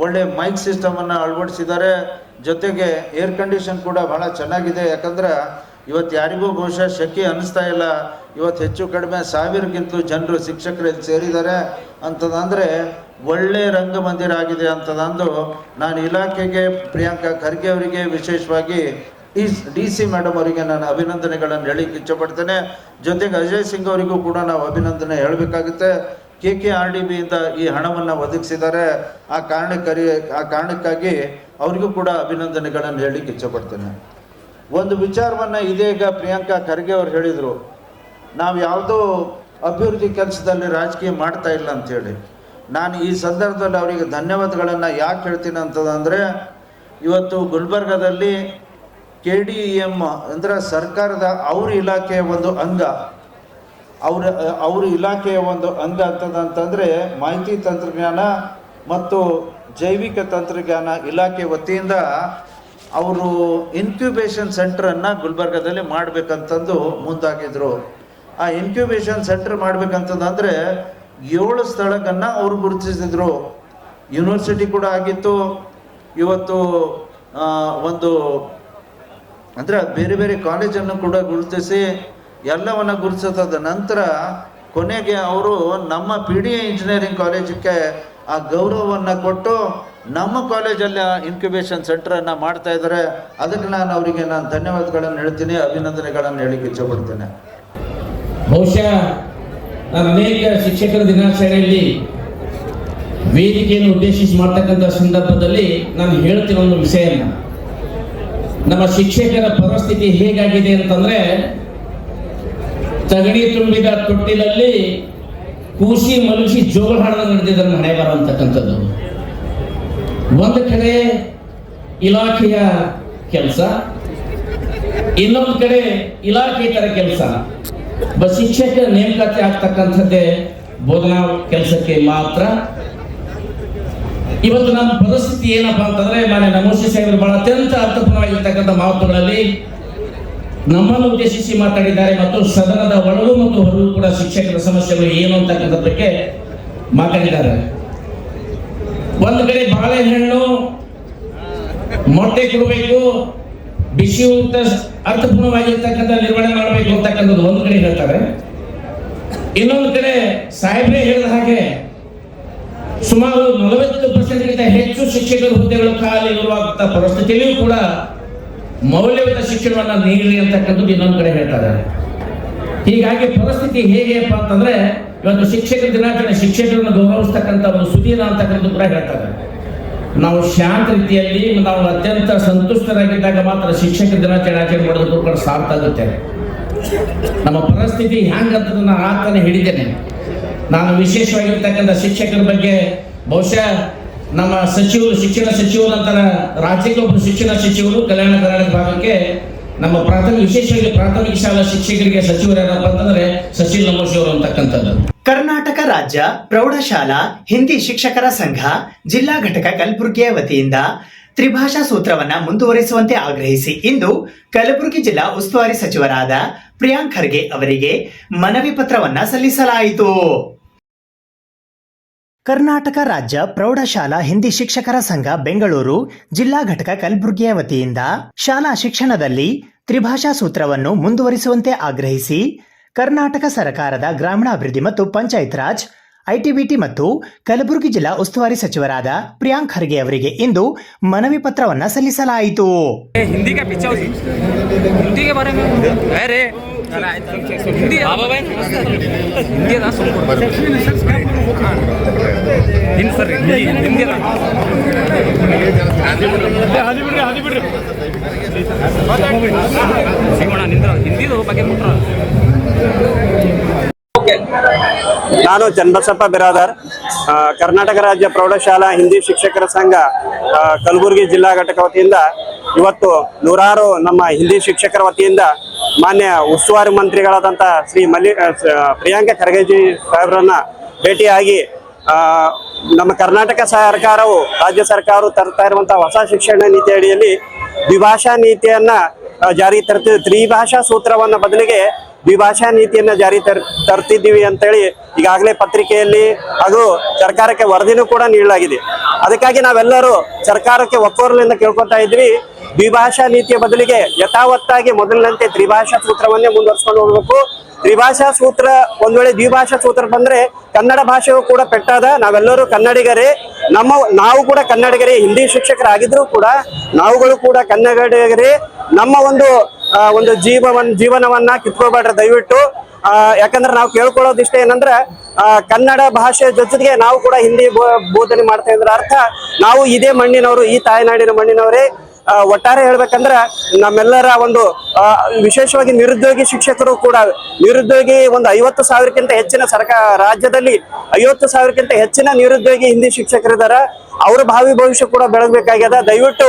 ಒಳ್ಳೆ ಮೈಕ್ ಸಿಸ್ಟಮನ್ನು ಅಳವಡಿಸಿದ್ದಾರೆ. ಜೊತೆಗೆ ಏರ್ ಕಂಡೀಷನ್ ಕೂಡ ಭಾಳ ಚೆನ್ನಾಗಿದೆ. ಯಾಕಂದ್ರೆ ಇವತ್ತು ಯಾರಿಗೂ ಬಹುಶಃ ಶೆಕೆ ಅನ್ನಿಸ್ತಾ ಇಲ್ಲ. ಇವತ್ತು ಹೆಚ್ಚು ಕಡಿಮೆ 1000ಕ್ಕಿಂತಲೂ ಜನರು ಶಿಕ್ಷಕರಲ್ಲಿ ಸೇರಿದ್ದಾರೆ ಅಂತಂದರೆ ಒಳ್ಳೆಯ ರಂಗಮಂದಿರ ಆಗಿದೆ ಅಂತಂದು ನಾನು ಇಲಾಖೆಗೆ, ಪ್ರಿಯಾಂಕಾ ಖರ್ಗೆ ಅವರಿಗೆ, ವಿಶೇಷವಾಗಿ DC ಮೇಡಮ್ ಅವರಿಗೆ ನಾನು ಅಭಿನಂದನೆಗಳನ್ನು ಹೇಳಿಕ್ಕೆ ಇಚ್ಛಪಡ್ತೇನೆ. ಜೊತೆಗೆ ಅಜಯ್ ಸಿಂಗ್ ಅವರಿಗೂ ಕೂಡ ನಾವು ಅಭಿನಂದನೆ ಹೇಳಬೇಕಾಗುತ್ತೆ. KKRDBಯಿಂದ ಈ ಹಣವನ್ನು ಒದಗಿಸಿದ್ದಾರೆ. ಆ ಕಾರಣಕ್ಕಾಗಿ ಅವರಿಗೂ ಕೂಡ ಅಭಿನಂದನೆಗಳನ್ನು ಹೇಳಲಿಕ್ಕೆ ಇಚ್ಛಪಡ್ತೇನೆ. ಒಂದು ವಿಚಾರವನ್ನು ಇದೀಗ ಪ್ರಿಯಾಂಕಾ ಖರ್ಗೆ ಅವರು ಹೇಳಿದರು, ನಾವು ಯಾವುದೋ ಅಭಿವೃದ್ಧಿ ಕೆಲಸದಲ್ಲಿ ರಾಜಕೀಯ ಮಾಡ್ತಾ ಇಲ್ಲ ಅಂಥೇಳಿ. ನಾನು ಈ ಸಂದರ್ಭದಲ್ಲಿ ಅವರಿಗೆ ಧನ್ಯವಾದಗಳನ್ನು ಯಾಕೆ ಹೇಳ್ತೀನಿ ಅಂತಂದರೆ, ಇವತ್ತು ಗುಲ್ಬರ್ಗದಲ್ಲಿ KDEM ಅಂದರೆ ಸರ್ಕಾರದ ಅವ್ರ ಇಲಾಖೆಯ ಒಂದು ಅಂಗ, ಅವ್ರ ಇಲಾಖೆಯ ಒಂದು ಅಂಗ ಅಂತಂದರೆ ಮಾಹಿತಿ ತಂತ್ರಜ್ಞಾನ ಮತ್ತು ಜೈವಿಕ ತಂತ್ರಜ್ಞಾನ ಇಲಾಖೆ ವತಿಯಿಂದ ಅವರು ಇನ್ಕ್ಯುಬೇಷನ್ ಸೆಂಟ್ರನ್ನು ಗುಲ್ಬರ್ಗದಲ್ಲಿ ಮಾಡಬೇಕಂತಂದು ಮುಂದಾಗಿದ್ರು. ಆ ಇನ್ಕ್ಯುಬೇಷನ್ ಸೆಂಟರ್ ಮಾಡಬೇಕಂತಂದರೆ 7 ಸ್ಥಳಗಳನ್ನು ಅವರು ಗುರುತಿಸಿದ್ರು. ಯೂನಿವರ್ಸಿಟಿ ಕೂಡ ಆಗಿತ್ತು. ಇವತ್ತು ಒಂದು ಅಂದರೆ ಬೇರೆ ಬೇರೆ ಕಾಲೇಜನ್ನು ಕೂಡ ಗುರುತಿಸಿ ಎಲ್ಲವನ್ನು ಗುರುತಿಸಿದ ನಂತರ ಕೊನೆಗೆ ಅವರು ನಮ್ಮ PDA ಇಂಜಿನಿಯರಿಂಗ್ ಕಾಲೇಜಕ್ಕೆ ಆ ಗೌರವವನ್ನು ಕೊಟ್ಟು ನಮ್ಮ ಕಾಲೇಜಲ್ಲಿ ಇನ್ಕ್ಯುಬೇಷನ್ ಸೆಂಟರನ್ನು ಮಾಡ್ತಾ ಇದ್ದಾರೆ. ಅದಕ್ಕೆ ನಾನು ಧನ್ಯವಾದಗಳನ್ನು ಹೇಳ್ತೀನಿ, ಅಭಿನಂದನೆಗಳನ್ನು ಹೇಳಿಕ್ಕೆ ಇಚ್ಛಪಡ್ತೇನೆ. ಬಹುಶಃ ನಾನು ಅನೇಕ ಶಿಕ್ಷಕರ ದಿನಾಚರಣೆಯಲ್ಲಿ ವೇದಿಕೆಯನ್ನು ಉದ್ದೇಶಿಸಿ ಮಾಡ್ತಕ್ಕಂಥ ಸಂದರ್ಭದಲ್ಲಿ ನಾನು ಹೇಳ್ತೀನಿ ಒಂದು ವಿಷಯನ. ನಮ್ಮ ಶಿಕ್ಷಕರ ಪರಿಸ್ಥಿತಿ ಹೇಗಾಗಿದೆ ಅಂತಂದ್ರೆ, ತಗಣಿ ತುಂಬಿದ ತೊಟ್ಟಿಲಲ್ಲಿ ಕೂಸಿ ಮಲಗಿಸಿ ಜೋಗಳ ಹಾಡದ ನಡೆದಿದ್ದಾರೆ ಮನೆ ಬರಂತಕ್ಕಂಥದ್ದು. ಒಂದು ಕಡೆ ಇಲಾಖೆಯ ಕೆಲಸ, ಇನ್ನೊಂದು ಕಡೆ ಇಲಾಖೆತರ ಕೆಲಸ. ಶಿಕ್ಷಕ ನೇಮಕಾತಿ ಆಗ್ತಕ್ಕಂಥದ್ದೇ ಬೋಧನಾ ಕೆಲಸಕ್ಕೆ ಮಾತ್ರ. ಇವತ್ತು ನಮ್ಮ ಪರಿಸ್ಥಿತಿ ಏನಪ್ಪಾ ಅಂತಂದ್ರೆ, ಮಾನ್ಯ ನಮೋಶಿ ಸಾಹೇಬರು ಬಹಳ ಅತ್ಯಂತ ಅರ್ಥಪೂರ್ಣವಾಗಿರ್ತಕ್ಕಂಥ ಮಾತುಗಳಲ್ಲಿ ನಮ್ಮನ್ನು ಉದ್ದೇಶಿಸಿ ಮಾತಾಡಿದ್ದಾರೆ ಮತ್ತು ಸದನದ ಒಳಗೂ ಮತ್ತು ಹೊರಗೂ ಕೂಡ ಶಿಕ್ಷಕರ ಸಮಸ್ಯೆಗಳು ಏನು ಅಂತಕ್ಕಂಥದ್ದಕ್ಕೆ ಮಾತಾಡಿದ್ದಾರೆ. ಒಂದು ಕಡೆ ಬಾಳೆಹಣ್ಣು ಮೊಟ್ಟೆ ಕೊಡಬೇಕು, ಬಿಸಿ ಊಟ ಅರ್ಥಪೂರ್ಣವಾಗಿರ್ತಕ್ಕಂಥ ನಿರ್ವಹಣೆ ಮಾಡಬೇಕು ಅಂತಕ್ಕಂಥದ್ದು ಒಂದು ಕಡೆ ಹೇಳ್ತಾರೆ. ಇನ್ನೊಂದು ಕಡೆ ಸಾಹೇಬ್ರೆ ಹೇಳಿದ ಹಾಗೆ ಸುಮಾರು 40% ಹೆಚ್ಚು ಶಿಕ್ಷಕರ ಹುದ್ದೆಗಳು ಖಾಲಿ ಇರುವಂತಹ ಪರಿಸ್ಥಿತಿಯಲ್ಲಿಯೂ ಕೂಡ ಮೌಲ್ಯಯುತ ಶಿಕ್ಷಣವನ್ನ ನೀಡಿ ಅಂತಕ್ಕಂಥದ್ದು ಇನ್ನೊಂದು ಕಡೆ ಹೇಳ್ತಾರೆ. ಹೀಗಾಗಿ ಪರಿಸ್ಥಿತಿ ಹೇಗೆಪ್ಪ ಅಂತಂದ್ರೆ, ಇವತ್ತು ಶಿಕ್ಷಕರ ದಿನಾಚರಣೆ ಶಿಕ್ಷಕರನ್ನು ಗೌರವಿಸ್ತಕ್ಕಂಥ ಒಂದು ಸುದೀನ ಅಂತಕ್ಕಂಥದ್ದು ಕೂಡ ಹೇಳ್ತಾರೆ. ನಾವು ಶಾಂತ ರೀತಿಯಲ್ಲಿ ನಾವು ಅತ್ಯಂತ ಸಂತುಷ್ಟರಾಗಿದ್ದಾಗ ಮಾತ್ರ ಶಿಕ್ಷಕ ದಿನಾಚರಣೆ ಮಾಡೋದಕ್ಕೂ ಸಾರ್ಥ ಆಗುತ್ತೆ. ನಮ್ಮ ಪರಿಸ್ಥಿತಿ ಹ್ಯಾಂಗಂತ ನಾನು ಆತನ ಹಿಡಿದ್ದೇನೆ. ನಾನು ವಿಶೇಷವಾಗಿರ್ತಕ್ಕಂಥ ಶಿಕ್ಷಕರ ಬಗ್ಗೆ ಬಹುಶಃ ನಮ್ಮ ಸಚಿವರು, ಶಿಕ್ಷಣ ಸಚಿವರು ನಂತರ ರಾಜ್ಯಕ್ಕೆ ಒಬ್ಬರು ಶಿಕ್ಷಣ ಸಚಿವರು ಕಲ್ಯಾಣ ಕರ್ನಾಟಕ ಭಾಗಕ್ಕೆ ನಮ್ಮ ವಿಶೇಷವಾಗಿ ಪ್ರಾಥಮಿಕ ಶಾಲಾ ಶಿಕ್ಷಕರಿಗೆ ಸಚಿವರೇನಪ್ಪ ಅಂತಂದ್ರೆ ಸಚಿಲ್ ನಮೋಶಿ ಅವರು ಅಂತಕ್ಕಂಥದ್ದು. ಕರ್ನಾಟಕ ರಾಜ್ಯ ಪ್ರೌಢಶಾಲಾ ಹಿಂದಿ ಶಿಕ್ಷಕರ ಸಂಘ ಜಿಲ್ಲಾ ಘಟಕ ಕಲಬುರಗಿಯ ವತಿಯಿಂದ ತ್ರಿಭಾಷಾ ಸೂತ್ರವನ್ನ ಮುಂದುವರಿಸುವಂತೆ ಆಗ್ರಹಿಸಿ ಇಂದು ಕಲಬುರಗಿ ಜಿಲ್ಲಾ ಉಸ್ತುವಾರಿ ಸಚಿವರಾದ ಪ್ರಿಯಾಂಕ್ ಖರ್ಗೆ ಅವರಿಗೆ ಮನವಿ ಪತ್ರವನ್ನ ಸಲ್ಲಿಸಲಾಯಿತು. ಕರ್ನಾಟಕ ರಾಜ್ಯ ಪ್ರೌಢಶಾಲಾ ಹಿಂದಿ ಶಿಕ್ಷಕರ ಸಂಘ ಬೆಂಗಳೂರು ಜಿಲ್ಲಾ ಘಟಕ ಕಲಬುರಗಿಯ ವತಿಯಿಂದ ಶಾಲಾ ಶಿಕ್ಷಣದಲ್ಲಿ ತ್ರಿಭಾಷಾ ಸೂತ್ರವನ್ನು ಮುಂದುವರಿಸುವಂತೆ ಆಗ್ರಹಿಸಿ ಕರ್ನಾಟಕ ಸರ್ಕಾರದ ಗ್ರಾಮೀಣಾಭಿವೃದ್ಧಿ ಮತ್ತು ಪಂಚಾಯತ್ ರಾಜ್ ಐಟಿಬಿಟಿ ಮತ್ತು ಕಲಬುರಗಿ ಜಿಲ್ಲಾ ಉಸ್ತುವಾರಿ ಸಚಿವರಾದ ಪ್ರಿಯಾಂಕ್ ಖರ್ಗೆ ಅವರಿಗೆ ಇಂದು ಮನವಿ ಪತ್ರವನ್ನು ಸಲ್ಲಿಸಲಾಯಿತು. ನಾನು ಚನ್ನಬಸಪ್ಪ ಬಿರಾದರ್, ಕರ್ನಾಟಕ ರಾಜ್ಯ ಪ್ರೌಢಶಾಲಾ ಹಿಂದಿ ಶಿಕ್ಷಕರ ಸಂಘ ಕಲಬುರಗಿ ಜಿಲ್ಲಾ ಘಟಕ ವತಿಯಿಂದ ಇವತ್ತು ನೂರಾರು ನಮ್ಮ ಹಿಂದಿ ಶಿಕ್ಷಕರ ವತಿಯಿಂದ ಮಾನ್ಯ ಉಸ್ತುವಾರಿ ಮಂತ್ರಿಗಳಾದಂಥ ಶ್ರೀ ಪ್ರಿಯಾಂಕ ಖರ್ಗೆಜಿ ಸಾಹೇಬ್ರನ್ನ ಭೇಟಿಯಾಗಿ ನಮ್ಮ ಕರ್ನಾಟಕ ಸರ್ಕಾರವು ರಾಜ್ಯ ಸರ್ಕಾರವು ತರ್ತಾ ಇರುವಂತಹ ಹೊಸ ಶಿಕ್ಷಣ ನೀತಿ ಅಡಿಯಲ್ಲಿ ದ್ವಿಭಾಷಾ ನೀತಿಯನ್ನ ಜಾರಿ ತರ್ತೀವಿ, ತ್ರಿಭಾಷಾ ಸೂತ್ರವನ್ನ ಬದಲಿಗೆ ದ್ವಿಭಾಷಾ ನೀತಿಯನ್ನ ಜಾರಿ ತರ್ತಿದ್ದೀವಿ ಅಂತೇಳಿ ಈಗಾಗಲೇ ಪತ್ರಿಕೆಯಲ್ಲಿ ಹಾಗೂ ಸರ್ಕಾರಕ್ಕೆ ವರದಿನೂ ಕೂಡ ನೀಡಲಾಗಿದೆ. ಅದಕ್ಕಾಗಿ ನಾವೆಲ್ಲರೂ ಸರ್ಕಾರಕ್ಕೆ ಒಕ್ಕೊರಲಿಂದ ಕೇಳ್ಕೊತಾ ಇದ್ವಿ, ದ್ವಿಭಾಷಾ ನೀತಿಯ ಬದಲಿಗೆ ಯಥಾವತ್ತಾಗಿ ಮೊದಲಿನಂತೆ ತ್ರಿಭಾಷಾ ಸೂತ್ರವನ್ನೇ ಮುಂದುವರ್ಸ್ಕೊಂಡು ಹೋಗ್ಬೇಕು. ತ್ರಿಭಾಷಾ ಸೂತ್ರ ಒಂದ್ ವೇಳೆ ದ್ವಿಭಾಷಾ ಸೂತ್ರ ಬಂದ್ರೆ ಕನ್ನಡ ಭಾಷೆಯೂ ಕೂಡ ಪೆಟ್ಟಾದ. ನಾವೆಲ್ಲರೂ ಕನ್ನಡಿಗರೇ, ನಾವು ಕೂಡ ಕನ್ನಡಿಗರೇ, ಹಿಂದಿ ಶಿಕ್ಷಕರಾಗಿದ್ರು ಕೂಡ ನಾವುಗಳು ಕೂಡ ಕನ್ನಡಿಗರೇ. ನಮ್ಮ ಒಂದು ಜೀವನವನ್ನ ಕಿತ್ಕೋಬೇಡ್ರಿ ದಯವಿಟ್ಟು. ಯಾಕಂದ್ರೆ ನಾವು ಕೇಳ್ಕೊಳ್ಳೋದಿಷ್ಟೇ ಏನಂದ್ರೆ ಕನ್ನಡ ಭಾಷೆ ಜೊತೆಗೆ ನಾವು ಕೂಡ ಹಿಂದಿ ಬೋಧನೆ ಮಾಡ್ತೇವೆ ಅಂದ್ರೆ ಅರ್ಥ ನಾವು ಇದೇ ಮಣ್ಣಿನವರು, ಈ ತಾಯ್ನಾಡಿನ ಮಣ್ಣಿನವರೇ. ಒಟ್ಟಾರೆ ಹೇಳ್ಬೇಕಂದ್ರ ನಮ್ಮೆಲ್ಲರ ಒಂದು ವಿಶೇಷವಾಗಿ ನಿರುದ್ಯೋಗಿ ಶಿಕ್ಷಕರು ಕೂಡ ನಿರುದ್ಯೋಗಿ ಒಂದು 50,000ಕ್ಕಿಂತ ಹೆಚ್ಚಿನ ರಾಜ್ಯದಲ್ಲಿ 50,000ಕ್ಕಿಂತ ಹೆಚ್ಚಿನ ನಿರುದ್ಯೋಗಿ ಹಿಂದಿ ಶಿಕ್ಷಕರಿದ್ದಾರೆ. ಅವರ ಭಾವಿ ಭವಿಷ್ಯ ಕೂಡ ಬೆಳಗಬೇಕಾಗ್ಯದ. ದಯವಿಟ್ಟು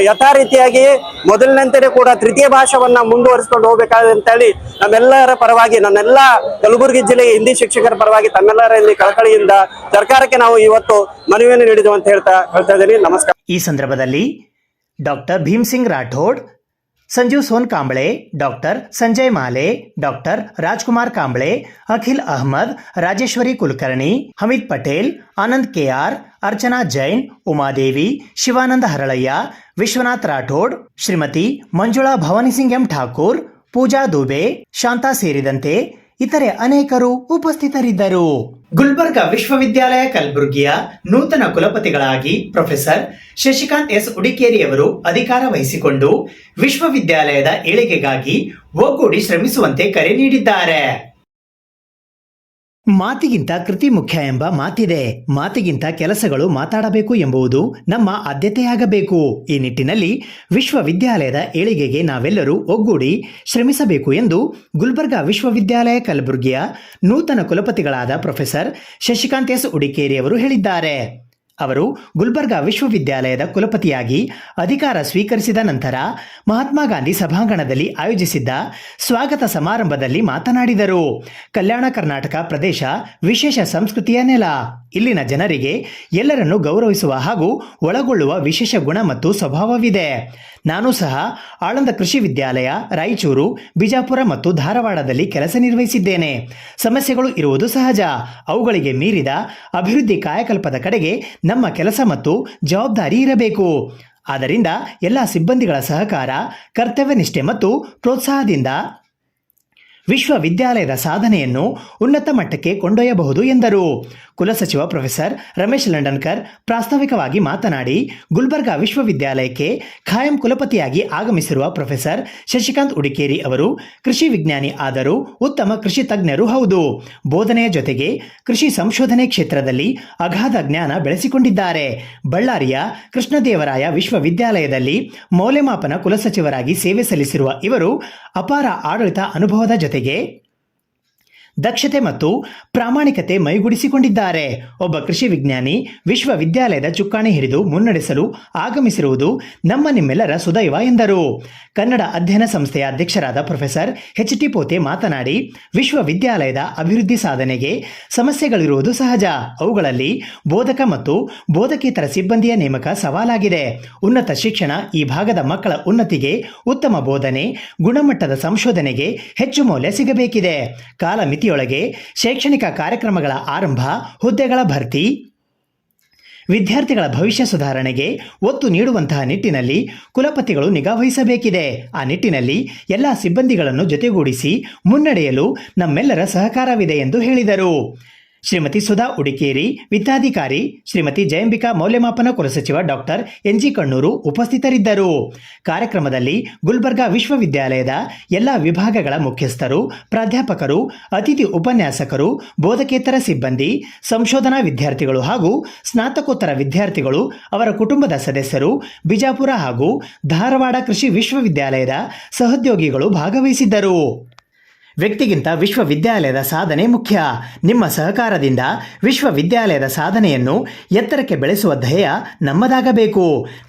ಯಥಾ ರೀತಿಯಾಗಿ ಮೊದಲಿನಂತೆ ಕೂಡ ತೃತೀಯ ಭಾಷೆವನ್ನ ಮುಂದುವರಿಸಿಕೊಂಡು ಹೋಗ್ಬೇಕಾದ ಅಂತೇಳಿ ನಮ್ಮೆಲ್ಲರ ಪರವಾಗಿ, ನನ್ನೆಲ್ಲ ಕಲಬುರಗಿ ಜಿಲ್ಲೆಯ ಹಿಂದಿ ಶಿಕ್ಷಕರ ಪರವಾಗಿ ತಮ್ಮೆಲ್ಲರಲ್ಲಿ ಕಳಕಳಿಯಿಂದ ಸರ್ಕಾರಕ್ಕೆ ನಾವು ಇವತ್ತು ಮನವಿಯನ್ನು ನೀಡಿದೆವು ಅಂತ ಹೇಳ್ತಾ ಇದ್ದೀನಿ. ನಮಸ್ಕಾರ. ಈ ಸಂದರ್ಭದಲ್ಲಿ doctor Bhim Singh Rathod, Sanjeev Son Kamble, doctor Sanjay Male, doctor Rajkumar Kamble, Akhil Ahmed, Rajeshwari Kulkarni, Hameed Patel, Anand KR, Archana Jain, Umadevi, Shivananda Haralayya, Vishwanath Rathod, Shrimati Manjula Bhavani Singh M Thakur, Pooja Dubey, Shanta ಸೇರಿದಂತೆ ಇತರೆ ಅನೇಕರು ಉಪಸ್ಥಿತರಿದ್ದರು. ಗುಲ್ಬರ್ಗ ವಿಶ್ವವಿದ್ಯಾಲಯ ಕಲಬುರಗಿಯ ನೂತನ ಕುಲಪತಿಗಳಾಗಿ ಪ್ರೊಫೆಸರ್ ಶಶಿಕಾಂತ್ ಎಸ್ ಉಡಿಕೇರಿಯವರು ಅಧಿಕಾರ ವಹಿಸಿಕೊಂಡು ವಿಶ್ವವಿದ್ಯಾಲಯದ ಏಳಿಗೆಗಾಗಿ ಒಗ್ಗೂಡಿ ಶ್ರಮಿಸುವಂತೆ ಕರೆ ನೀಡಿದ್ದಾರೆ. ಮಾತಿಗಿಂತ ಕೃತಿ ಮುಖ್ಯ ಎಂಬ ಮಾತಿದೆ. ಮಾತಿಗಿಂತ ಕೆಲಸಗಳು ಮಾತಾಡಬೇಕು ಎಂಬುದು ನಮ್ಮ ಆದ್ಯತೆಯಾಗಬೇಕು. ಈ ನಿಟ್ಟಿನಲ್ಲಿ ವಿಶ್ವವಿದ್ಯಾಲಯದ ಏಳಿಗೆಗೆ ನಾವೆಲ್ಲರೂ ಒಗ್ಗೂಡಿ ಶ್ರಮಿಸಬೇಕು ಎಂದು ಗುಲ್ಬರ್ಗಾ ವಿಶ್ವವಿದ್ಯಾಲಯ ಕಲಬುರಗಿಯ ನೂತನ ಕುಲಪತಿಗಳಾದ ಪ್ರೊಫೆಸರ್ ಶಶಿಕಾಂತ್ ಎಸ್ ಉಡಿಕೇರಿಯವರು ಹೇಳಿದ್ದಾರೆ. ಅವರು ಗುಲ್ಬರ್ಗಾ ವಿಶ್ವವಿದ್ಯಾಲಯದ ಕುಲಪತಿಯಾಗಿ ಅಧಿಕಾರ ಸ್ವೀಕರಿಸಿದ ನಂತರ ಮಹಾತ್ಮ ಗಾಂಧಿ ಸಭಾಂಗಣದಲ್ಲಿ ಆಯೋಜಿಸಿದ್ದ ಸ್ವಾಗತ ಸಮಾರಂಭದಲ್ಲಿ ಮಾತನಾಡಿದರು. ಕಲ್ಯಾಣ ಕರ್ನಾಟಕ ಪ್ರದೇಶ ವಿಶೇಷ ಸಂಸ್ಕೃತಿಯ ನೆಲ. ಇಲ್ಲಿನ ಜನರಿಗೆ ಎಲ್ಲರನ್ನೂ ಗೌರವಿಸುವ ಹಾಗೂ ಒಳಗೊಳ್ಳುವ ವಿಶೇಷ ಗುಣ ಮತ್ತು ಸ್ವಭಾವವಿದೆ. ನಾನು ಸಹ ಆಳಂದ ಕೃಷಿ ವಿದ್ಯಾಲಯ, ರಾಯಚೂರು, ಬಿಜಾಪುರ ಮತ್ತು ಧಾರವಾಡದಲ್ಲಿ ಕೆಲಸ ನಿರ್ವಹಿಸಿದ್ದೇನೆ. ಸಮಸ್ಯೆಗಳು ಇರುವುದು ಸಹಜ. ಅವುಗಳಿಗೆ ಮೀರಿದ ಅಭಿವೃದ್ಧಿ ಕಾಯಕಲ್ಪದ ಕಡೆಗೆ ನಮ್ಮ ಕೆಲಸ ಮತ್ತು ಜವಾಬ್ದಾರಿ ಇರಬೇಕು. ಆದ್ದರಿಂದ ಎಲ್ಲ ಸಿಬ್ಬಂದಿಗಳ ಸಹಕಾರ, ಕರ್ತವ್ಯ ನಿಷ್ಠೆ ಮತ್ತು ಪ್ರೋತ್ಸಾಹದಿಂದ ವಿಶ್ವವಿದ್ಯಾಲಯದ ಸಾಧನೆಯನ್ನು ಉನ್ನತ ಮಟ್ಟಕ್ಕೆ ಕೊಂಡೊಯ್ಯಬಹುದು ಎಂದರು. ಕುಲಸಚಿವ ಪ್ರೊಫೆಸರ್ ರಮೇಶ್ ಲಂಡನ್ಕರ್ ಪ್ರಾಸ್ತಾವಿಕವಾಗಿ ಮಾತನಾಡಿ, ಗುಲ್ಬರ್ಗಾ ವಿಶ್ವವಿದ್ಯಾಲಯಕ್ಕೆ ಖಾಯಂ ಕುಲಪತಿಯಾಗಿ ಆಗಮಿಸಿರುವ ಪ್ರೊಫೆಸರ್ ಶಶಿಕಾಂತ್ ಉಡಿಕೇರಿ ಅವರು ಕೃಷಿ ವಿಜ್ಞಾನಿ ಆದರೂ ಉತ್ತಮ ಕೃಷಿ ತಜ್ಞರೂ ಹೌದು. ಬೋಧನೆಯ ಜೊತೆಗೆ ಕೃಷಿ ಸಂಶೋಧನೆ ಕ್ಷೇತ್ರದಲ್ಲಿ ಅಗಾಧ ಜ್ಞಾನ ಬೆಳೆಸಿಕೊಂಡಿದ್ದಾರೆ. ಬಳ್ಳಾರಿಯ ಕೃಷ್ಣದೇವರಾಯ ವಿಶ್ವವಿದ್ಯಾಲಯದಲ್ಲಿ ಮೌಲ್ಯಮಾಪನ ಕುಲಸಚಿವರಾಗಿ ಸೇವೆ ಸಲ್ಲಿಸಿರುವ ಇವರು ಅಪಾರ ಆಡಳಿತ ಅನುಭವದ ಜೊತೆಗೆ ದಕ್ಷತೆ ಮತ್ತು ಪ್ರಾಮಾಣಿಕತೆ ಮೈಗೂಡಿಸಿಕೊಂಡಿದ್ದಾರೆ. ಒಬ್ಬ ಕೃಷಿ ವಿಜ್ಞಾನಿ ವಿಶ್ವವಿದ್ಯಾಲಯದ ಚುಕ್ಕಾಣಿ ಹಿಡಿದು ಮುನ್ನಡೆಸಲು ಆಗಮಿಸಿರುವುದು ನಮ್ಮ ನಿಮ್ಮೆಲ್ಲರ ಸುದೈವ ಎಂದರು. ಕನ್ನಡ ಅಧ್ಯಯನ ಸಂಸ್ಥೆಯ ಅಧ್ಯಕ್ಷರಾದ ಪ್ರೊಫೆಸರ್ ಎಚ್.ಟಿ. ಪೋತೆ ಮಾತನಾಡಿ, ವಿಶ್ವವಿದ್ಯಾಲಯದ ಅಭಿವೃದ್ಧಿ ಸಾಧನೆಗೆ ಸಮಸ್ಯೆಗಳಿರುವುದು ಸಹಜ. ಅವುಗಳಲ್ಲಿ ಬೋಧಕ ಮತ್ತು ಬೋಧಕೇತರ ಸಿಬ್ಬಂದಿಯ ನೇಮಕ ಸವಾಲಾಗಿದೆ. ಉನ್ನತ ಶಿಕ್ಷಣ ಈ ಭಾಗದ ಮಕ್ಕಳ ಉನ್ನತಿಗೆ, ಉತ್ತಮ ಬೋಧನೆ, ಗುಣಮಟ್ಟದ ಸಂಶೋಧನೆಗೆ ಹೆಚ್ಚು ಮೌಲ್ಯ ಸಿಗಬೇಕಿದೆ. ಕಾಲಮಿತಿಯೊಳಗೆ ಶೈಕ್ಷಣಿಕ ಕಾರ್ಯಕ್ರಮಗಳ ಆರಂಭ, ಹುದ್ದೆಗಳ ಭರ್ತಿ, ವಿದ್ಯಾರ್ಥಿಗಳ ಭವಿಷ್ಯ ಸುಧಾರಣೆಗೆ ಒತ್ತು ನೀಡುವಂತಹ ನಿಟ್ಟಿನಲ್ಲಿ ಕುಲಪತಿಗಳು ನಿಗಾವಹಿಸಬೇಕಿದೆ. ಆ ನಿಟ್ಟಿನಲ್ಲಿ ಎಲ್ಲ ಸಿಬ್ಬಂದಿಗಳನ್ನು ಜೊತೆಗೂಡಿಸಿ ಮುನ್ನಡೆಯಲು ನಮ್ಮೆಲ್ಲರ ಸಹಕಾರವಿದೆ ಎಂದು ಹೇಳಿದರು. ಶ್ರೀಮತಿ ಸುಧಾ ಉಡಿಕೇರಿ, ವಿತ್ತಾಧಿಕಾರಿ ಶ್ರೀಮತಿ ಜಯಂಬಿಕಾ, ಮೌಲ್ಯಮಾಪನ ಕುಲಸಚಿವ ಡಾಕ್ಟರ್ ಎನ್.ಜಿ. ಕಣ್ಣೂರು ಉಪಸ್ಥಿತರಿದ್ದರು. ಕಾರ್ಯಕ್ರಮದಲ್ಲಿ ಗುಲ್ಬರ್ಗಾ ವಿಶ್ವವಿದ್ಯಾಲಯದ ಎಲ್ಲ ವಿಭಾಗಗಳ ಮುಖ್ಯಸ್ಥರು, ಪ್ರಾಧ್ಯಾಪಕರು, ಅತಿಥಿ ಉಪನ್ಯಾಸಕರು, ಬೋಧಕೇತರ ಸಿಬ್ಬಂದಿ, ಸಂಶೋಧನಾ ವಿದ್ಯಾರ್ಥಿಗಳು ಹಾಗೂ ಸ್ನಾತಕೋತ್ತರ ವಿದ್ಯಾರ್ಥಿಗಳು, ಅವರ ಕುಟುಂಬದ ಸದಸ್ಯರು, ಬಿಜಾಪುರ ಹಾಗೂ ಧಾರವಾಡ ಕೃಷಿ ವಿಶ್ವವಿದ್ಯಾಲಯದ ಸಹೋದ್ಯೋಗಿಗಳು ಭಾಗವಹಿಸಿದ್ದರು. ವ್ಯಕ್ತಿಗಿಂತ ವಿಶ್ವವಿದ್ಯಾಲಯದ ಸಾಧನೆ ಮುಖ್ಯ. ನಿಮ್ಮ ಸಹಕಾರದಿಂದ ವಿಶ್ವವಿದ್ಯಾಲಯದ ಸಾಧನೆಯನ್ನು ಎತ್ತರಕ್ಕೆ ಬೆಳೆಸುವ ಧ್ಯೇಯ ನಮ್ಮದಾಗಬೇಕು.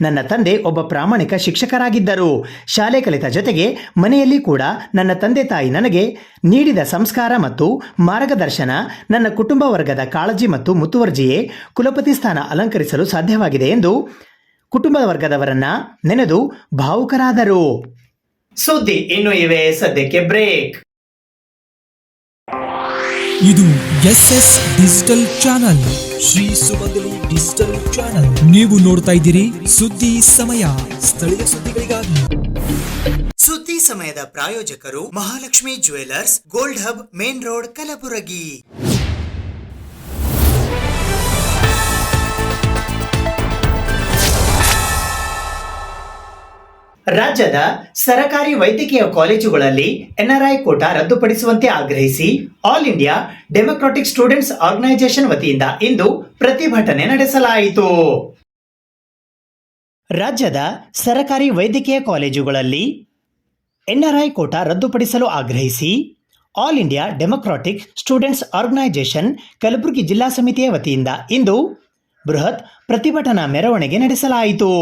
ನನ್ನ ತಂದೆ ಒಬ್ಬ ಪ್ರಾಮಾಣಿಕ ಶಿಕ್ಷಕರಾಗಿದ್ದರು. ಶಾಲೆ ಕಲಿತ ಜೊತೆಗೆ ಮನೆಯಲ್ಲಿ ಕೂಡ ನನ್ನ ತಂದೆ ತಾಯಿ ನನಗೆ ನೀಡಿದ ಸಂಸ್ಕಾರ ಮತ್ತು ಮಾರ್ಗದರ್ಶನ, ನನ್ನ ಕುಟುಂಬ ವರ್ಗದ ಕಾಳಜಿ ಮತ್ತು ಮುತುವರ್ಜಿಯೇ ಕುಲಪತಿ ಸ್ಥಾನ ಅಲಂಕರಿಸಲು ಸಾಧ್ಯವಾಗಿದೆ ಎಂದು ಕುಟುಂಬ ವರ್ಗದವರನ್ನ ನೆನೆದು ಭಾವುಕರಾದರು. ಸುದ್ದಿ ಇನ್ನು ಇವೆ, ಸದ್ಯಕ್ಕೆ ಬ್ರೇಕ್. ಇದು SS ಡಿಜಿಟಲ್ ಚಾನಲ್, ಶ್ರೀ ಸುಮಂಗಲಿ ಡಿಜಿಟಲ್ ಚಾನಲ್. ನೀವು ನೋಡ್ತಾ ಇದ್ದೀರಿ ಸುದ್ದಿ ಸಮಯ, ಸ್ಥಳೀಯ ಸುದ್ದಿಗಳಿಗಾಗಿ. ಸುದ್ದಿ ಸಮಯದ ಪ್ರಾಯೋಜಕರು Mahalakshmi jewellers, gold hub, main road, Kalaburagi. ರಾಜ್ಯದ ಸರಕಾರಿ ವೈದ್ಯಕೀಯ ಕಾಲೇಜುಗಳಲ್ಲಿ ಎನ್ಆರ್ಐ ಕೋಟಾ ರದ್ದುಪಡಿಸುವಂತೆ ಆಗ್ರಹಿಸಿ all India democratic students organisation ವತಿಯಿಂದ ಇಂದು ಪ್ರತಿಭಟನೆ ನಡೆಸಲಾಯಿತು. ರಾಜ್ಯದ ಸರಕಾರಿ ವೈದ್ಯಕೀಯ ಕಾಲೇಜುಗಳಲ್ಲಿ ಎನ್ಆರ್ಐ ಕೋಟಾ ರದ್ದುಪಡಿಸಲು ಆಗ್ರಹಿಸಿ all India democratic students organisation Kalaburagi ಜಿಲ್ಲಾ ಸಮಿತಿಯ ವತಿಯಿಂದ ಇಂದು ಬೃಹತ್ ಪ್ರತಿಭಟನಾ ಮೆರವಣಿಗೆ ನಡೆಸಲಾಯಿತು.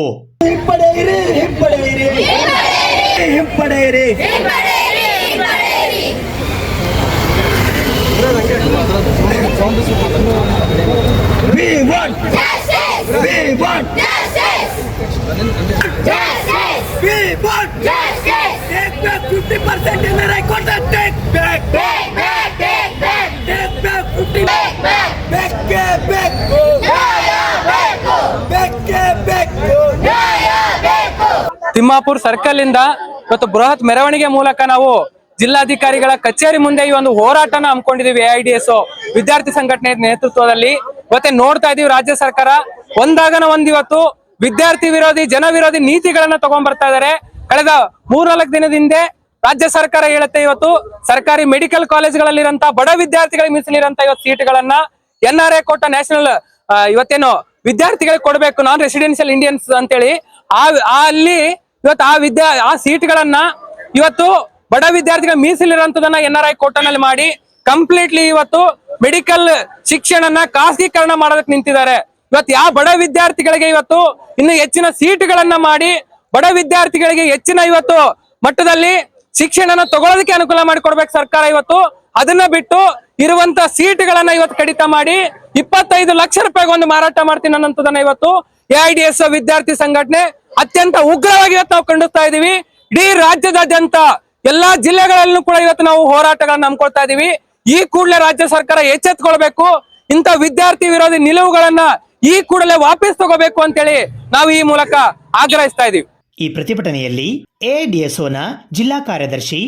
ತಿಮ್ಮಾಪುರ್ ಸರ್ಕಲ್ ಇಂದ ಇವತ್ತು ಬೃಹತ್ ಮೆರವಣಿಗೆ ಮೂಲಕ ನಾವು ಜಿಲ್ಲಾಧಿಕಾರಿಗಳ ಕಚೇರಿ ಮುಂದೆ ಈ ಒಂದು ಹೋರಾಟನ ಹಮ್ಮಿಕೊಂಡಿದೀವಿ. AIDS ವಿದ್ಯಾರ್ಥಿ ಸಂಘಟನೆ ನೇತೃತ್ವದಲ್ಲಿ ಇವತ್ತೇ ನೋಡ್ತಾ ಇದೀವಿ, ರಾಜ್ಯ ಸರ್ಕಾರ ಒಂದಾಗನ ಇವತ್ತು ವಿದ್ಯಾರ್ಥಿ ವಿರೋಧಿ, ಜನ ವಿರೋಧಿ ನೀತಿಗಳನ್ನ ತಗೊಂಡ್ ಬರ್ತಾ ಇದಾರೆ. ಕಳೆದ 3-4 ದಿನದಿಂದ ರಾಜ್ಯ ಸರ್ಕಾರ ಹೇಳುತ್ತೆ ಇವತ್ತು ಸರ್ಕಾರಿ ಮೆಡಿಕಲ್ ಕಾಲೇಜ್ಗಳಲ್ಲಿರಂತ ಬಡ ವಿದ್ಯಾರ್ಥಿಗಳಿಗೆ ಮೀಸಲಿರಂತ ಇವತ್ತು ಸೀಟ್ಗಳನ್ನ NRI ಕೋಟಾ ನ್ಯಾಷನಲ್ ಇವತ್ತೇನು ವಿದ್ಯಾರ್ಥಿಗಳಿಗೆ ಕೊಡ್ಬೇಕು, ನಾನ್ ರೆಸಿಡೆನ್ಷಿಯಲ್ ಇಂಡಿಯನ್ಸ್ ಅಂತೇಳಿ ಅಲ್ಲಿ ಇವತ್ತು ಆ ಸೀಟ್ಗಳನ್ನ ಇವತ್ತು ಬಡ ವಿದ್ಯಾರ್ಥಿಗಳ ಮೀಸಲಿರೋಂಥದನ್ನ NRI ಕೋಟಾನಲ್ಲಿ ಮಾಡಿ ಕಂಪ್ಲೀಟ್ಲಿ ಇವತ್ತು ಮೆಡಿಕಲ್ ಶಿಕ್ಷಣನ ಖಾಸಗೀಕರಣ ಮಾಡೋದಕ್ಕೆ ನಿಂತಿದ್ದಾರೆ. ಇವತ್ತು ಯಾವ ಬಡ ವಿದ್ಯಾರ್ಥಿಗಳಿಗೆ ಇವತ್ತು ಇನ್ನು ಹೆಚ್ಚಿನ ಸೀಟ್ಗಳನ್ನ ಮಾಡಿ ಬಡ ವಿದ್ಯಾರ್ಥಿಗಳಿಗೆ ಹೆಚ್ಚಿನ ಇವತ್ತು ಮಟ್ಟದಲ್ಲಿ ಶಿಕ್ಷಣನ ತಗೊಳ್ಳೋದಕ್ಕೆ ಅನುಕೂಲ ಮಾಡಿಕೊಡ್ಬೇಕು ಸರ್ಕಾರ. ಇವತ್ತು ಅದನ್ನ ಬಿಟ್ಟು ಇರುವಂತ ಸೀಟ್ಗಳನ್ನ ಇವತ್ತು ಕಡಿತ ಮಾಡಿ 25 ಲಕ್ಷ ರೂಪಾಯಿಗೆ ಒಂದು ಮಾರಾಟ ಮಾಡ್ತೀನಿ ಅನ್ನೋದನ್ನ ಇವತ್ತು AIDS ವಿದ್ಯಾರ್ಥಿ ಸಂಘಟನೆ ಅತ್ಯಂತ ಉಗ್ರವಾಗಿ ಇವತ್ತು ನಾವು ಖಂಡಿಸ್ತಾ ಇದೀವಿ. ಇಡೀ ರಾಜ್ಯದಾದ್ಯಂತ ಎಲ್ಲಾ ಜಿಲ್ಲೆಗಳಲ್ಲೂ ಕೂಡ ಇವತ್ತು ನಾವು ಹೋರಾಟಗಳನ್ನ ಹಮ್ಮಿಕೊಳ್ತಾ ಇದೀವಿ. ಈ ಕೂಡಲೇ ರಾಜ್ಯ ಸರ್ಕಾರ ಎಚ್ಚೆತ್ತುಕೊಳ್ಬೇಕು, ಇಂಥ ವಿದ್ಯಾರ್ಥಿ ವಿರೋಧಿ ನಿಲುವುಗಳನ್ನ ಈ ಕೂಡಲೇ ವಾಪಸ್ ತಗೋಬೇಕು ಅಂತೇಳಿ ನಾವು ಈ ಮೂಲಕ ಆಗ್ರಹಿಸ್ತಾ ಇದೀವಿ. ಈ ಪ್ರತಿಭಟನೆಯಲ್ಲಿ AIDSOನ ಜಿಲ್ಲಾ ಕಾರ್ಯದರ್ಶಿ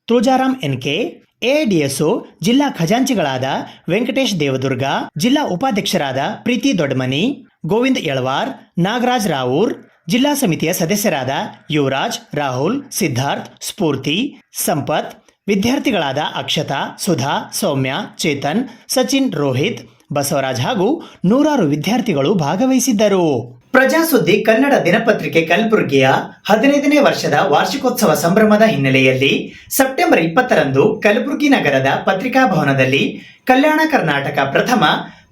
ತುಳಜಾರಾಮ್ NK, ಎಐಡಿಎಸ್ಒ ಜಿಲ್ಲಾ ಖಜಾಂಚಿಗಳಾದ ವೆಂಕಟೇಶ್ ದೇವದುರ್ಗ, ಜಿಲ್ಲಾ ಉಪಾಧ್ಯಕ್ಷರಾದ ಪ್ರೀತಿ ದೊಡ್ಡಮನಿ, ಗೋವಿಂದ್ ಯಳವಾರ್, ನಾಗರಾಜ್ ರಾವೂರ್, ಜಿಲ್ಲಾ ಸಮಿತಿಯ ಸದಸ್ಯರಾದ ಯುವರಾಜ್, ರಾಹುಲ್, ಸಿದ್ಧಾರ್ಥ್, ಸ್ಫೂರ್ತಿ, ಸಂಪತ್, ವಿದ್ಯಾರ್ಥಿಗಳಾದ ಅಕ್ಷತಾ, ಸುಧಾ, ಸೌಮ್ಯ, ಚೇತನ್, ಸಚಿನ್, ರೋಹಿತ್, ಬಸವರಾಜ್ ಹಾಗೂ ನೂರಾರು ವಿದ್ಯಾರ್ಥಿಗಳು ಭಾಗವಹಿಸಿದ್ದರು. ಪ್ರಜಾಸುದ್ದಿ ಕನ್ನಡ ದಿನಪತ್ರಿಕೆ ಕಲಬುರಗಿಯ 15ನೇ ವರ್ಷದ ವಾರ್ಷಿಕೋತ್ಸವ ಸಂಭ್ರಮದ ಹಿನ್ನೆಲೆಯಲ್ಲಿ ಸೆಪ್ಟೆಂಬರ್ 20ರಂದು ಕಲಬುರಗಿ ನಗರದ ಪತ್ರಿಕಾ ಭವನದಲ್ಲಿ ಕಲ್ಯಾಣ ಕರ್ನಾಟಕ ಪ್ರಥಮ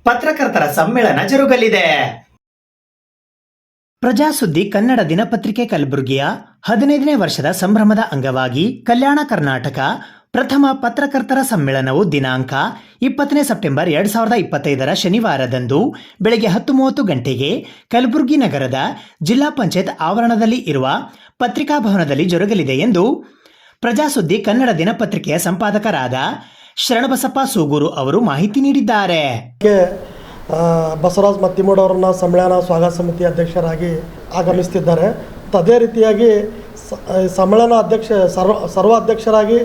ಪತ್ರಕರ್ತರ ಸಮ್ಮೇಳನ ಜರುಗಲಿದೆ. ಪ್ರಜಾಸುದ್ದಿ ಕನ್ನಡ ದಿನಪತ್ರಿಕೆ ಕಲಬುರಗಿಯ 15ನೇ ವರ್ಷದ ಸಂಭ್ರಮದ ಅಂಗವಾಗಿ ಕಲ್ಯಾಣ ಕರ್ನಾಟಕ ಪ್ರಥಮ ಪತ್ರಕರ್ತರ ಸಮ್ಮೇಳನವು ದಿನಾಂಕ 20ನೇ ಸೆಪ್ಟೆಂಬರ್ 2025ರ ಶನಿವಾರದಂದು ಬೆಳಗ್ಗೆ 10:30 ಗಂಟೆಗೆ ಕಲಬುರಗಿ ನಗರದ ಜಿಲ್ಲಾ ಪಂಚಾಯತ್ ಆವರಣದಲ್ಲಿ ಇರುವ ಪತ್ರಿಕಾ ಭವನದಲ್ಲಿ ಜರುಗಲಿದೆ ಎಂದು ಪ್ರಜಾಸುದ್ದಿ ಕನ್ನಡ ದಿನಪತ್ರಿಕೆಯ ಸಂಪಾದಕರಾದ ಶರಣಬಸಪ್ಪ ಸೂಗೂರು ಅವರು ಮಾಹಿತಿ ನೀಡಿದ್ದಾರೆ. ಬಸವರಾಜ್ ಮತ್ತಿಮೂಡ್ ಅವರನ್ನು ಸಮ್ಮೇಳನ ಸ್ವಾಗತ ಸಮಿತಿ ಅಧ್ಯಕ್ಷರಾಗಿ ಆಗಮಿಸುತ್ತಿದ್ದಾರೆ. ಅದೇ ರೀತಿಯಾಗಿ ಸಮ್ಮೇಳನ ಸರ್ವ ಅಧ್ಯಕ್ಷರಾಗಿ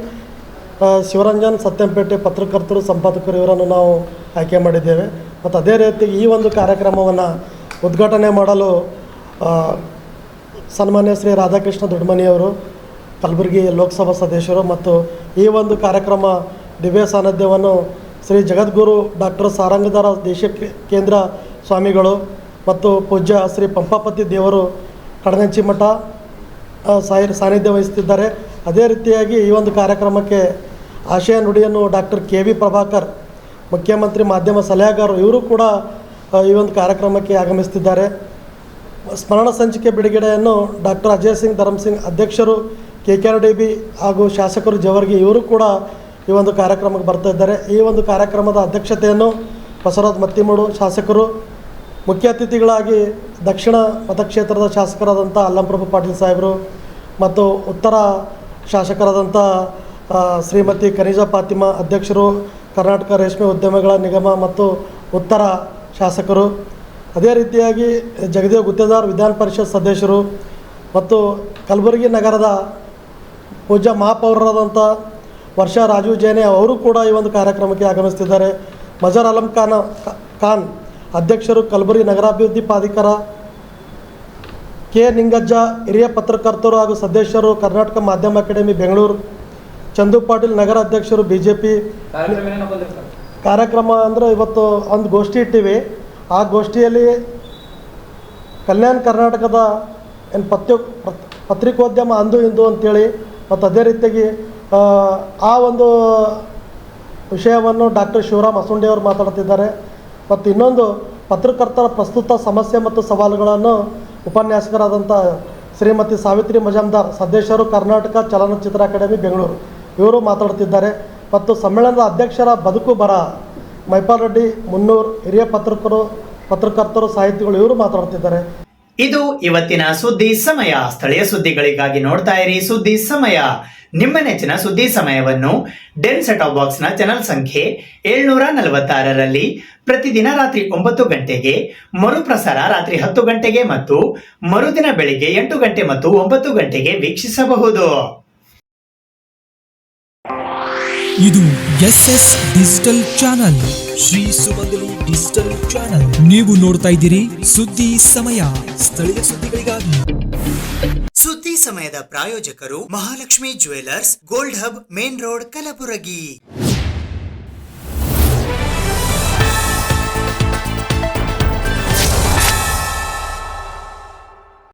ಶಿವರಂಜನ್ ಸತ್ಯಂಪೇಟೆ ಪತ್ರಕರ್ತರು ಸಂಪಾದಕರು ಇವರನ್ನು ನಾವು ಆಯ್ಕೆ ಮಾಡಿದ್ದೇವೆ. ಮತ್ತು ಅದೇ ರೀತಿ ಈ ಒಂದು ಕಾರ್ಯಕ್ರಮವನ್ನು ಉದ್ಘಾಟನೆ ಮಾಡಲು ಸನ್ಮಾನ್ಯ ಶ್ರೀ ರಾಧಾಕೃಷ್ಣ ದೊಡ್ಡಮನಿಯವರು, ಕಲಬುರಗಿ ಲೋಕಸಭಾ ಸದಸ್ಯರು, ಮತ್ತು ಈ ಒಂದು ಕಾರ್ಯಕ್ರಮ ದಿವ್ಯ ಸಾನ್ನಿಧ್ಯವನ್ನು ಶ್ರೀ ಜಗದ್ಗುರು ಡಾಕ್ಟರ್ ಸಾರಂಗಧರ ದೇಶ ಕೇಂದ್ರ ಸ್ವಾಮಿಗಳು ಮತ್ತು ಪೂಜ್ಯ ಶ್ರೀ ಪಂಪಾಪತಿ ದೇವರು ಕಡಗಂಚಿ ಮಠ ಸಾನ್ನಿಧ್ಯ ವಹಿಸುತ್ತಿದ್ದಾರೆ. ಅದೇ ರೀತಿಯಾಗಿ ಈ ಒಂದು ಕಾರ್ಯಕ್ರಮಕ್ಕೆ ಆಶಯ ನುಡಿಯನ್ನು ಡಾಕ್ಟರ್ KV ಪ್ರಭಾಕರ್, ಮುಖ್ಯಮಂತ್ರಿ ಮಾಧ್ಯಮ ಸಲಹೆಗಾರರು, ಇವರು ಕೂಡ ಈ ಒಂದು ಕಾರ್ಯಕ್ರಮಕ್ಕೆ ಆಗಮಿಸುತ್ತಿದ್ದಾರೆ. ಸ್ಮರಣ ಸಂಚಿಕೆ ಬಿಡುಗಡೆಯನ್ನು ಡಾಕ್ಟರ್ ಅಜಯ್ ಸಿಂಗ್ ಧರ್ಮಸಿಂಗ್ ಅಧ್ಯಕ್ಷರು KKRDB ಹಾಗೂ ಶಾಸಕರು ಜವರ್ಗಿ ಇವರು ಕೂಡ ಈ ಒಂದು ಕಾರ್ಯಕ್ರಮಕ್ಕೆ ಬರ್ತಾ ಇದ್ದಾರೆ. ಈ ಒಂದು ಕಾರ್ಯಕ್ರಮದ ಅಧ್ಯಕ್ಷತೆಯನ್ನು ಬಸವರಾಜ್ ಮತ್ತಿಮೂಡು ಶಾಸಕರು, ಮುಖ್ಯ ಅತಿಥಿಗಳಾಗಿ ದಕ್ಷಿಣ ಮತಕ್ಷೇತ್ರದ ಶಾಸಕರಾದಂಥ ಅಲ್ಲಂಪ್ರಭು ಪಾಟೀಲ್ ಸಾಹೇಬರು ಮತ್ತು ಉತ್ತರ ಶಾಸಕರಾದಂಥ ಶ್ರೀಮತಿ ಖನಿಜಾ ಫಾತಿಮಾ ಅಧ್ಯಕ್ಷರು, ಕರ್ನಾಟಕ ರೇಷ್ಮೆ ಉದ್ಯಮಗಳ ನಿಗಮ ಮತ್ತು ಉತ್ತರ ಶಾಸಕರು, ಅದೇ ರೀತಿಯಾಗಿ ಜಗದೇವ್ ಗುತ್ತೇದಾರ್ ವಿಧಾನ ಪರಿಷತ್ ಸದಸ್ಯರು ಮತ್ತು ಕಲಬುರಗಿ ನಗರದ ಪೂಜ್ಯ ಮಹಾಪೌರರಾದಂಥ ವರ್ಷಾ ರಾಜೀವ್ ಜೈನೆ ಅವರು ಕೂಡ ಈ ಒಂದು ಕಾರ್ಯಕ್ರಮಕ್ಕೆ ಆಗಮಿಸುತ್ತಿದ್ದಾರೆ. ಮಜರ್ ಆಲಂ ಖಾನ್ ಅಧ್ಯಕ್ಷರು, ಕಲಬುರಗಿ ನಗರಾಭಿವೃದ್ಧಿ ಪ್ರಾಧಿಕಾರ, ಕೆ ನಿಂಗಜ್ಜ ಹಿರಿಯ ಪತ್ರಕರ್ತರು ಹಾಗೂ ಸದಸ್ಯರು, ಕರ್ನಾಟಕ ಮಾಧ್ಯಮ ಅಕಾಡೆಮಿ ಬೆಂಗಳೂರು, ಚಂದು ಪಾಟೀಲ್ ನಗರ ಅಧ್ಯಕ್ಷರು BJP. ಕಾರ್ಯಕ್ರಮ ಅಂದರೆ ಇವತ್ತು ಒಂದು ಗೋಷ್ಠಿ ಇಟ್ಟಿವಿ. ಆ ಗೋಷ್ಠಿಯಲ್ಲಿ ಕಲ್ಯಾಣ ಕರ್ನಾಟಕದ ಏನು ಪತ್ರಿಕೋದ್ಯಮ ಅಂದು ಇಂದು ಅಂತೇಳಿ, ಮತ್ತು ಅದೇ ರೀತಿಯಾಗಿ ಆ ಒಂದು ವಿಷಯವನ್ನು ಡಾಕ್ಟರ್ ಶಿವರಾಮ್ ಅಸುಂಡಿ ಅವರು ಮಾತಾಡ್ತಿದ್ದಾರೆ. ಮತ್ತು ಇನ್ನೊಂದು ಪತ್ರಕರ್ತರ ಪ್ರಸ್ತುತ ಸಮಸ್ಯೆ ಮತ್ತು ಸವಾಲುಗಳನ್ನು ಉಪನ್ಯಾಸಕರಾದಂಥ ಶ್ರೀಮತಿ ಸಾವಿತ್ರಿ ಮಜಾಮ್ದಾರ್, ಸದಸ್ಯರು, ಕರ್ನಾಟಕ ಚಲನಚಿತ್ರ ಅಕಾಡೆಮಿ ಬೆಂಗಳೂರು, ಇವರು ಮಾತಾಡ್ತಿದ್ದಾರೆ. ಮತ್ತು ಸಮ್ಮೇಳನದ ಅಧ್ಯಕ್ಷರ ಬದುಕು ಬರ ಮೈಪಾಲ್ ರೆಡ್ಡಿ ಮುನ್ನೂರು, ಹಿರಿಯ ಪತ್ರಕರ್ತರು, ಸಾಹಿತಿಗಳು, ಇವರು ಮಾತಾಡ್ತಿದ್ದಾರೆ. ಇದು ಇವತ್ತಿನ ಸುದ್ದಿ ಸಮಯ. ಸ್ಥಳೀಯ ಸುದ್ದಿಗಳಿಗಾಗಿ ನೋಡ್ತಾ ಇರಿ ಸುದ್ದಿ ಸಮಯ. ನಿಮ್ಮ ನೆಚ್ಚಿನ ಸುದ್ದಿ ಸಮಯವನ್ನು ಡೆನ್ ಸೆಟ್ ಆಫ್ ಬಾಕ್ಸ್ನ ಚಾನಲ್ ಸಂಖ್ಯೆ 746ರಲ್ಲಿ ಪ್ರತಿದಿನ ರಾತ್ರಿ 9 ಗಂಟೆಗೆ, ಮರುಪ್ರಸಾರ ರಾತ್ರಿ 10 ಗಂಟೆಗೆ ಮತ್ತು ಮರುದಿನ ಬೆಳಿಗ್ಗೆ 8 ಗಂಟೆ ಮತ್ತು 9 ಗಂಟೆಗೆ ವೀಕ್ಷಿಸಬಹುದು. ಇದು SS ಡಿಜಿಟಲ್ ಚಾನಲ್, ಶ್ರೀ ಸುಮಂಗಲಿ ಡಿಜಿಟಲ್ ಚಾನಲ್. ನೀವು ನೋಡ್ತಾ ಇದ್ದೀರಿ ಸುದ್ದಿ ಸಮಯ, ಸ್ಥಳೀಯ ಸುದ್ದಿಗಳಿಗಾಗಿ. ಸುದ್ದಿ ಸಮಯದ ಪ್ರಾಯೋಜಕರು Mahalakshmi jewellers, gold hub, main road, Kalaburagi.